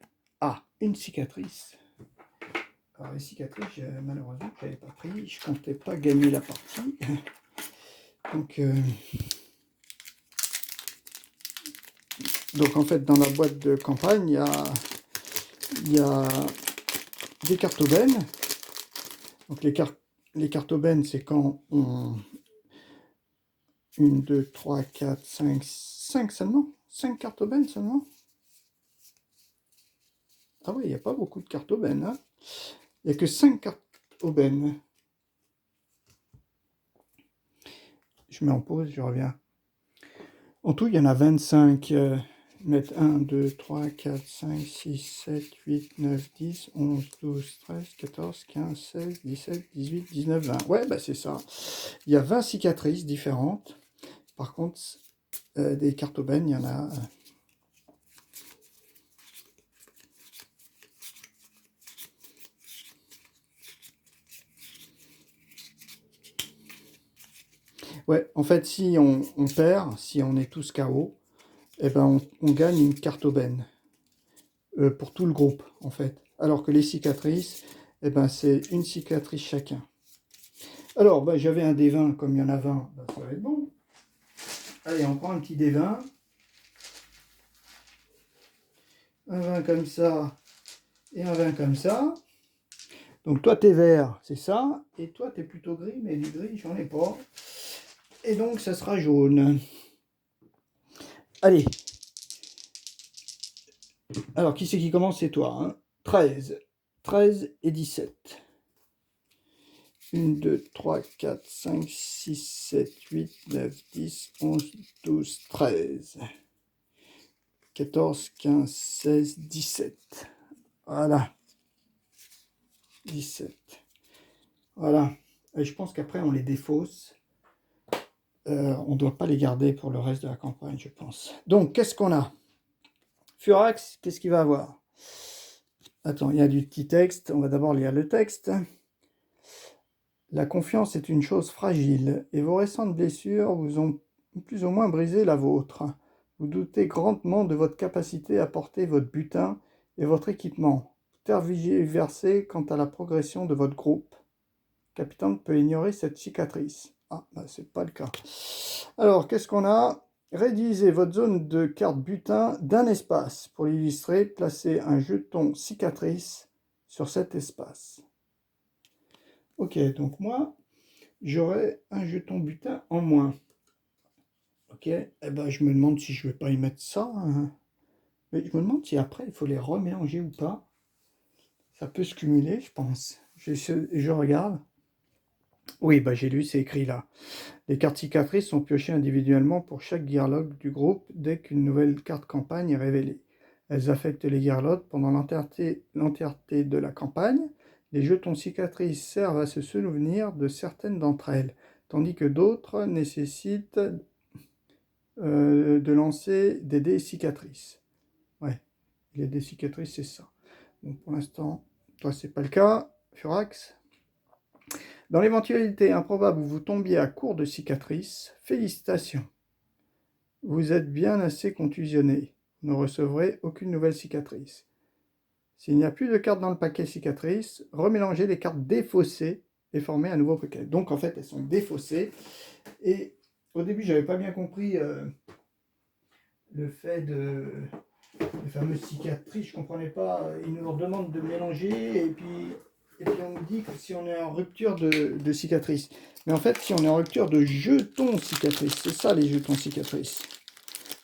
Ah, une cicatrice. Alors, les cicatrices, malheureusement, je n'avais pas pris. Je comptais pas gagner la partie. Donc en fait, dans la boîte de campagne, il y a des cartes aubaines. Donc les cartes aubaines, c'est quand on... 1, 2, 3, 4, 5 seulement. 5 cartes aubaines seulement. Ah oui, il n'y a pas beaucoup de cartes aubaines, hein. Il n'y a que 5 cartes aubaines. Je mets en pause, je reviens. En tout, il y en a 25. Mettre 1, 2, 3, 4, 5, 6, 7, 8, 9, 10, 11, 12, 13, 14, 15, 16, 17, 18, 19, 20. Ouais, bah c'est ça. Il y a 20 cicatrices différentes. Par contre, des cartes aubaines, il y en a... Ouais, en fait, si on perd, si on est tous KO, eh ben on gagne une carte aubaine. Pour tout le groupe, en fait. Alors que les cicatrices, eh ben c'est une cicatrice chacun. Alors, bah, j'avais un D20, comme il y en a 20, bah, ça va être bon. Allez, on prend un petit D20. Un 20 comme ça, et un 20 comme ça. Donc toi, t'es vert, c'est ça. Et toi, t'es plutôt gris, mais du gris, j'en ai pas. Et donc, ça sera jaune. Allez. Alors, qui c'est qui commence? C'est toi. Hein. 13. 13 et 17. 1, 2, 3, 4, 5, 6, 7, 8, 9, 10, 11, 12, 13. 14, 15, 16, 17. Voilà. 17. Voilà. Et je pense qu'après, on les défausse. On ne doit pas les garder pour le reste de la campagne, je pense. Donc, qu'est-ce qu'on a? Furax, qu'est-ce qu'il va avoir? Attends, il y a du petit texte. On va d'abord lire le texte. La confiance est une chose fragile, et vos récentes blessures vous ont plus ou moins brisé la vôtre. Vous doutez grandement de votre capacité à porter votre butin et votre équipement. Tergiversez quant à la progression de votre groupe. Le capitaine peut ignorer cette cicatrice. Ah, bah, c'est pas le cas. Alors, qu'est-ce qu'on a? Réduisez votre zone de carte butin d'un espace. Pour l'illustrer, placez un jeton cicatrice sur cet espace. Ok, donc moi, j'aurai un jeton butin en moins. Ok, eh ben, je me demande si je ne vais pas y mettre ça. Hein. Mais je me demande si après, il faut les remélanger ou pas. Ça peut se cumuler, je pense. Je regarde. Oui, bah, j'ai lu, c'est écrit là. Les cartes cicatrices sont piochées individuellement pour chaque gearlock du groupe dès qu'une nouvelle carte campagne est révélée. Elles affectent les gearlocks pendant l'entièreté de la campagne. Les jetons cicatrices servent à se souvenir de certaines d'entre elles, tandis que d'autres nécessitent de lancer des dés cicatrices. Ouais, les dés cicatrices, c'est ça. Donc pour l'instant, toi, c'est pas le cas, Furax. Dans l'éventualité improbable où vous tombiez à court de cicatrices, félicitations. Vous êtes bien assez contusionné. Vous ne recevrez aucune nouvelle cicatrice. S'il n'y a plus de cartes dans le paquet cicatrices, remélangez les cartes défaussées et formez un nouveau paquet. Donc en fait, elles sont défaussées. Et au début, j'avais pas bien compris le fait de les fameuses cicatrices. Je comprenais pas. Ils nous demandent de mélanger et puis on nous dit que si on est en rupture de cicatrices. Mais en fait, si on est en rupture de jetons cicatrices, c'est ça les jetons cicatrices.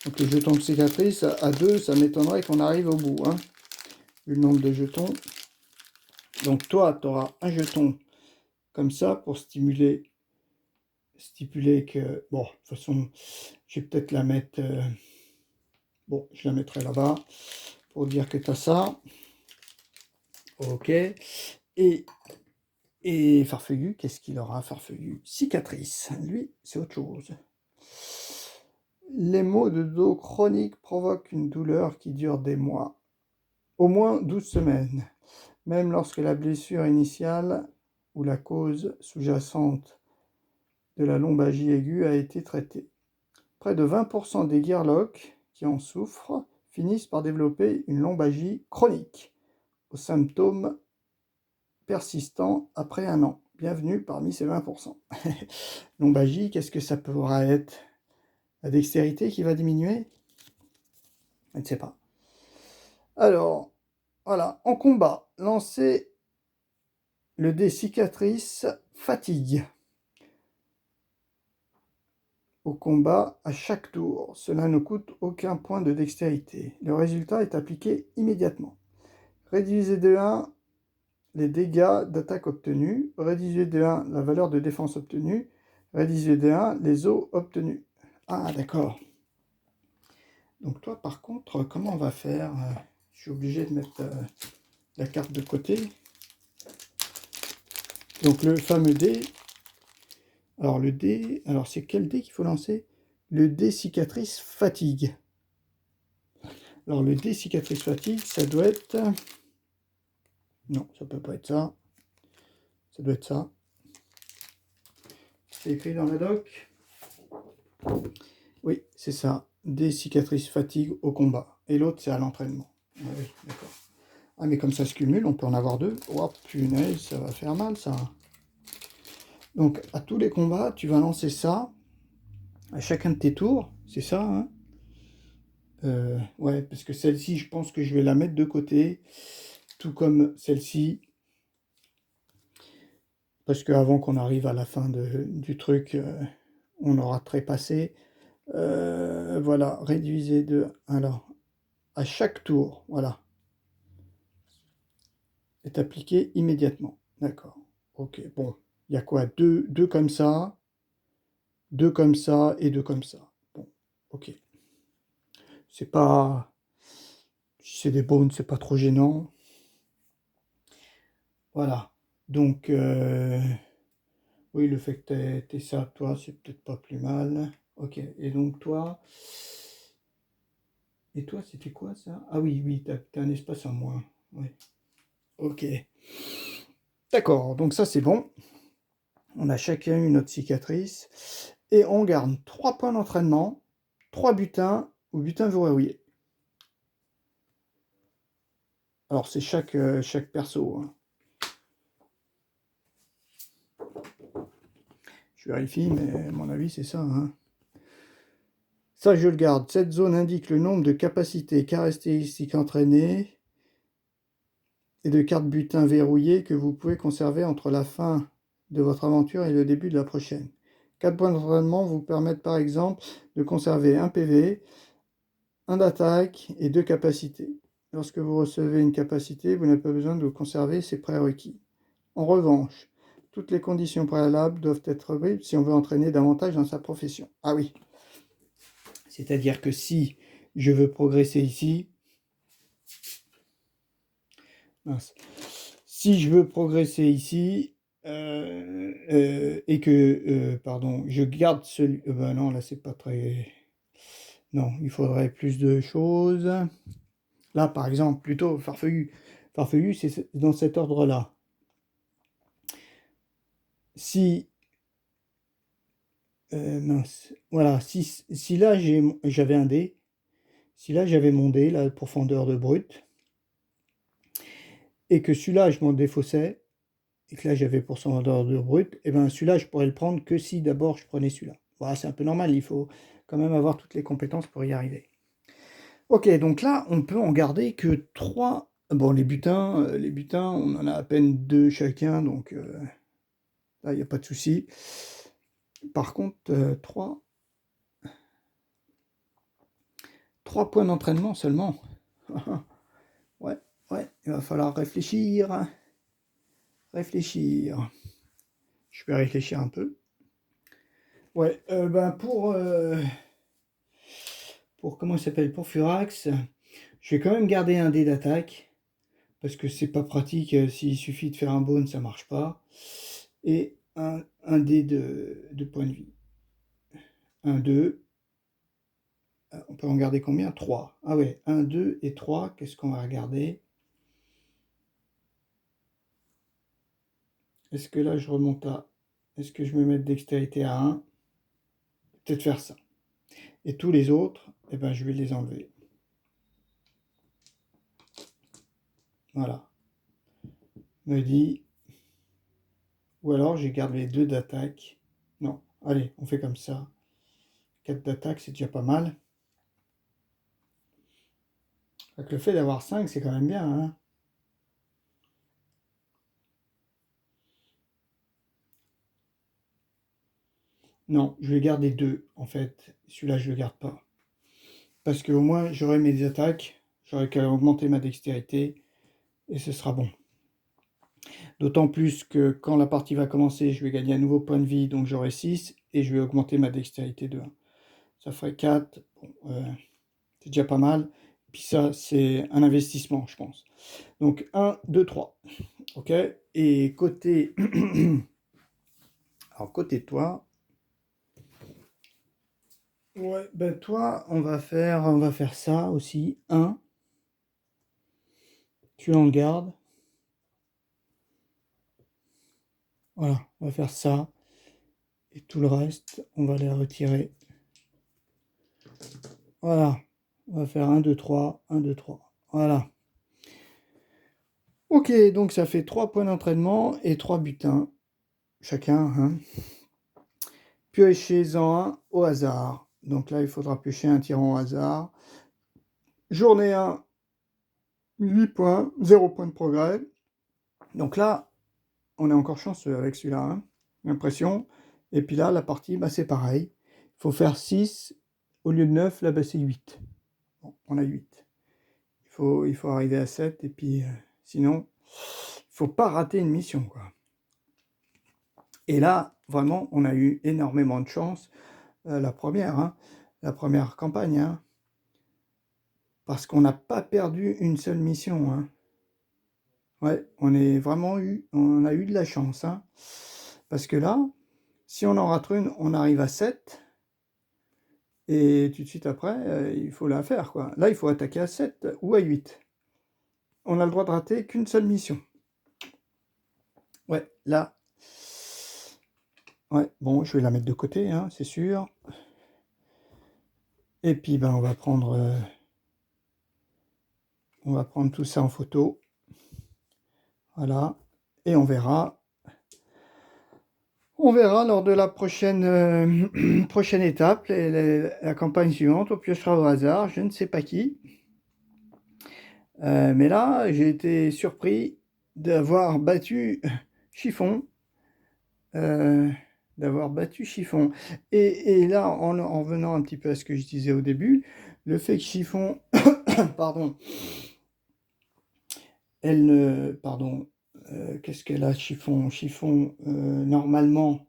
Donc les jetons de cicatrices, à 2, ça m'étonnerait qu'on arrive au bout, hein, vu le nombre de jetons. Donc toi, tu auras un jeton comme ça pour stipuler que... Bon, de toute façon, je vais peut-être la mettre... bon, je la mettrai là-bas pour dire que tu as ça. Ok. Et Farfelu, qu'est-ce qu'il aura, Farfelu? Cicatrice. Lui, c'est autre chose. Les maux de dos chroniques provoquent une douleur qui dure des mois. Au moins 12 semaines. Même lorsque la blessure initiale ou la cause sous-jacente de la lombalgie aiguë a été traitée. Près de 20% des gearlocks qui en souffrent finissent par développer une lombalgie chronique, aux symptômes persistants après un an. Bienvenue parmi ces 20%. Lombalgie, qu'est-ce que ça pourra être? La dextérité qui va diminuer? Je ne sais pas. Alors, voilà, en combat, lancez le dé cicatrice fatigue. Au combat, à chaque tour, cela ne coûte aucun point de dextérité. Le résultat est appliqué immédiatement. Réduisez de 1 les dégâts d'attaque obtenus, réduisez de 1 la valeur de défense obtenue, réduisez de 1 les os obtenus. Ah, d'accord. Donc toi, par contre, comment on va faire? Je suis obligé de mettre la carte de côté. Donc le fameux dé. Alors le dé, alors c'est quel dé qu'il faut lancer? Le dé cicatrice fatigue. Alors le dé cicatrice fatigue, ça doit être... Non, ça peut pas être ça. Ça doit être ça. C'est écrit dans la doc. Oui, c'est ça. Des cicatrices fatigue au combat. Et l'autre, c'est à l'entraînement. Ah oui, d'accord. Ah, mais comme ça se cumule, on peut en avoir deux. Oh, punaise, ça va faire mal, ça. Donc, à tous les combats, tu vas lancer ça. À chacun de tes tours. C'est ça, hein. Ouais, parce que celle-ci, je pense que je vais la mettre de côté. Tout comme celle-ci. parce qu'avant qu'on arrive à la fin du truc, on aura trépassé. Voilà, réduisez de... Alors, à chaque tour, voilà, est appliqué immédiatement. D'accord. Ok, bon. Il y a quoi? Deux comme ça, deux comme ça et deux comme ça. Bon, ok. C'est pas... Si c'est des bones, c'est pas trop gênant. Voilà. Donc, oui, le fait que t'aies ça, toi, c'est peut-être pas plus mal. Ok. Et donc, toi... Et toi, c'était quoi, ça? Ah oui, oui, t'as un espace en moins. Ouais. Ok. D'accord, donc ça, c'est bon. On a chacun une autre cicatrice. Et on garde 3 points d'entraînement, 3 butins ou butins verrouillés. Alors, c'est chaque perso, hein. Je vérifie, mais à mon avis, c'est ça, hein. Ça, je le garde. Cette zone indique le nombre de capacités caractéristiques entraînées et de cartes butins verrouillées que vous pouvez conserver entre la fin de votre aventure et le début de la prochaine. 4 points d'entraînement vous permettent par exemple de conserver un PV, un d'attaque et 2 capacités. Lorsque vous recevez une capacité, vous n'avez pas besoin de conserver ces prérequis. En revanche, toutes les conditions préalables doivent être remplies si on veut entraîner davantage dans sa profession. Ah oui, c'est-à-dire que si je veux progresser ici, mince, si je veux progresser ici, et que, pardon, je garde celui... ben non, là, c'est pas très... Non, il faudrait plus de choses. Là, par exemple, plutôt farfelu. Farfelu, c'est dans cet ordre-là. Si... mince. Voilà, si là, j'avais un dé, si là, j'avais mon dé, la profondeur de brut, et que celui-là, je m'en défaussais, et que là, j'avais profondeur de brut, et bien celui-là, je pourrais le prendre que si d'abord je prenais celui-là. Voilà, c'est un peu normal, il faut quand même avoir toutes les compétences pour y arriver. Ok, donc là, on peut en garder que 3. Bon, les butins, on en a à peine 2 chacun, donc là, il n'y a pas de souci. Par contre, 3 points d'entraînement seulement. Ouais, ouais, il va falloir réfléchir. Réfléchir. Je vais réfléchir un peu. Ouais, ben pour comment il s'appelle, pour Furax, je vais quand même garder un dé d'attaque, parce que c'est pas pratique, s'il suffit de faire un bone, ça marche pas. Et un dé de points de vie. 1, 2. On peut en garder combien? 3. Ah ouais, 1, 2 et 3. Qu'est-ce qu'on va regarder? Est-ce que là, je remonte à... Est-ce que je me mets de dextérité à 1? Peut-être faire ça. Et tous les autres, eh ben, je vais les enlever. Voilà. Me dit... Ou alors, je garde les 2 d'attaque. Non, allez, on fait comme ça. 4 d'attaque, c'est déjà pas mal. Donc, le fait d'avoir 5, c'est quand même bien, hein. Non, je vais garder 2, en fait. Celui-là, je le garde pas. Parce qu'au moins, j'aurai mes attaques, j'aurai qu'à augmenter ma dextérité, et ce sera bon. D'autant plus que quand la partie va commencer, je vais gagner un nouveau point de vie, donc j'aurai 6, et je vais augmenter ma dextérité de 1. Ça ferait 4, bon, c'est déjà pas mal. Puis ça, c'est un investissement, je pense. Donc 1, 2, 3. Ok. Et côté... Alors, côté toi... Ouais, ben toi, on va faire ça aussi. 1, tu en gardes. Voilà, on va faire ça. Et tout le reste, on va les retirer. Voilà, on va faire 1, 2, 3, 1, 2, 3. Voilà. Ok, donc ça fait 3 points d'entraînement et 3 butins. Chacun, hein. Piochez-en un au hasard. Donc là, il faudra piocher un tirant au hasard. Journée 1, 8 points, 0 points de progrès. Donc là, on est encore chanceux avec celui-là, hein, l'impression. Et puis là, la partie, bah, c'est pareil. Il faut faire 6 au lieu de 9, là, bah, c'est 8. Bon, on a 8. Il faut arriver à 7, et puis sinon, il faut pas rater une mission, quoi. Et là, vraiment, on a eu énormément de chance, la première campagne, hein, parce qu'on n'a pas perdu une seule mission, hein. Ouais, on a eu de la chance, hein, parce que là, si on en rate une, on arrive à 7, et tout de suite après, il faut la faire, quoi. Là, il faut attaquer à 7 ou à 8. On n'a le droit de rater qu'une seule mission. Ouais, là, ouais, bon, je vais la mettre de côté, hein, c'est sûr. Et puis, ben, on va prendre tout ça en photo. Voilà, et on verra lors de la prochaine, prochaine étape, la campagne suivante. On piochera au hasard, je ne sais pas qui. Mais là, j'ai été surpris d'avoir battu Chiffon. Et là, en revenant un petit peu à ce que je disais au début, le fait que Chiffon, pardon, qu'est-ce qu'elle a, Chiffon? Chiffon, normalement,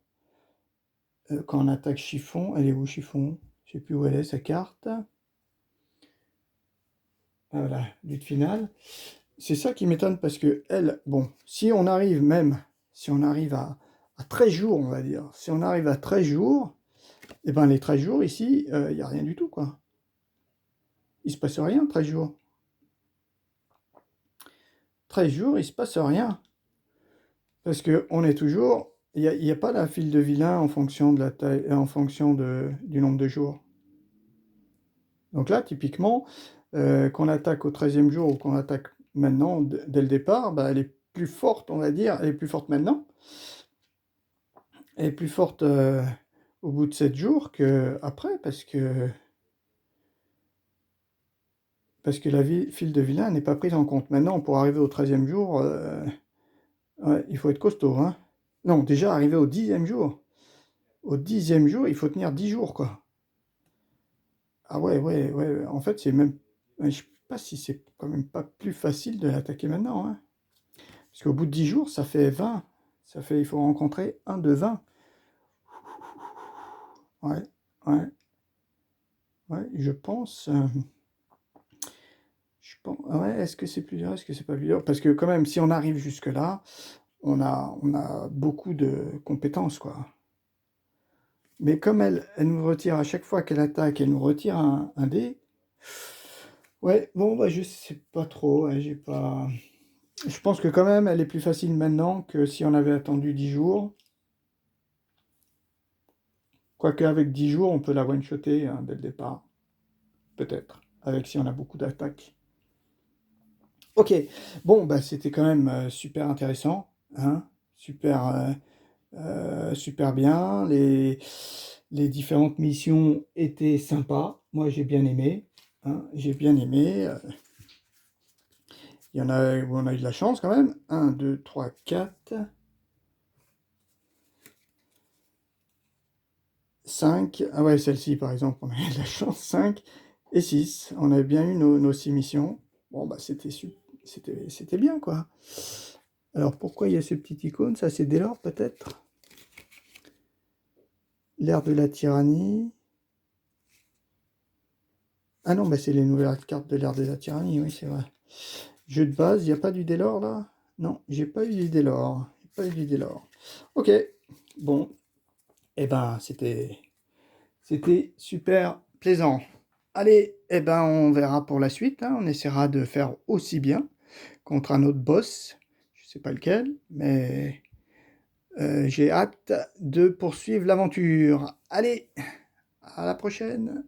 quand on attaque Chiffon, elle est où, Chiffon? Je sais plus où elle est, sa carte. Voilà, lutte finale. C'est ça qui m'étonne, parce que elle, bon, si on arrive à 13 jours, on va dire, si on arrive à 13 jours, et ben les 13 jours ici, il n'y a rien du tout, quoi. Il se passe rien, 13 jours. 13 jours, il se passe rien. Parce qu'on est toujours... Il n'y a pas la file de vilain en fonction de la taille, en fonction du nombre de jours. Donc là, typiquement, qu'on attaque au 13e jour ou qu'on attaque maintenant, dès le départ, bah, elle est plus forte, on va dire. Elle est plus forte maintenant. Elle est plus forte au bout de 7 jours qu'après, parce que la file de vilain n'est pas prise en compte. Maintenant, pour arriver au 13e jour, ouais, il faut être costaud, hein. Non, déjà, arriver au 10e jour. Au 10e jour, il faut tenir 10 jours, quoi. Ah ouais, ouais, ouais. En fait, c'est même... Je sais pas si c'est quand même pas plus facile de l'attaquer maintenant, hein. Parce qu'au bout de 10 jours, ça fait 20. Il faut rencontrer un de 20. Ouais, ouais, ouais, ouais, est-ce que c'est plus dur, est-ce que c'est pas plus dur? Parce que quand même, si on arrive jusque-là, on a beaucoup de compétences, quoi. Mais comme elle nous retire à chaque fois qu'elle attaque, elle nous retire un dé. Ouais, bon, bah, je sais pas trop, hein, je pense que quand même, elle est plus facile maintenant que si on avait attendu 10 jours. Quoique avec 10 jours, on peut la one-shotter, hein, dès le départ. Peut-être, avec si on a beaucoup d'attaques. Ok, bon, bah, c'était quand même super intéressant, hein, super bien. Les différentes missions étaient sympas. Moi, j'ai bien aimé, hein, j'ai bien aimé. Il y en a où on a eu de la chance quand même. 1, 2, 3, 4, 5. Ah ouais, celle-ci, par exemple, on a eu de la chance. 5 et 6. On a bien eu nos 6 missions. Bon, bah, c'était bien, quoi. Alors, pourquoi il y a ces petites icônes? Ça, c'est dès lors, peut-être? L'ère de la tyrannie. Ah non, bah, c'est les nouvelles cartes de l'ère de la tyrannie, oui, c'est vrai. Jeu de base, il n'y a pas du Délor, là? Non, j'ai pas eu du Délor. J'ai pas eu du Délor. Ok, bon. Eh ben, c'était super plaisant. Allez, eh ben, on verra pour la suite, hein. On essaiera de faire aussi bien contre un autre boss. Je sais pas lequel, mais j'ai hâte de poursuivre l'aventure. Allez, à la prochaine.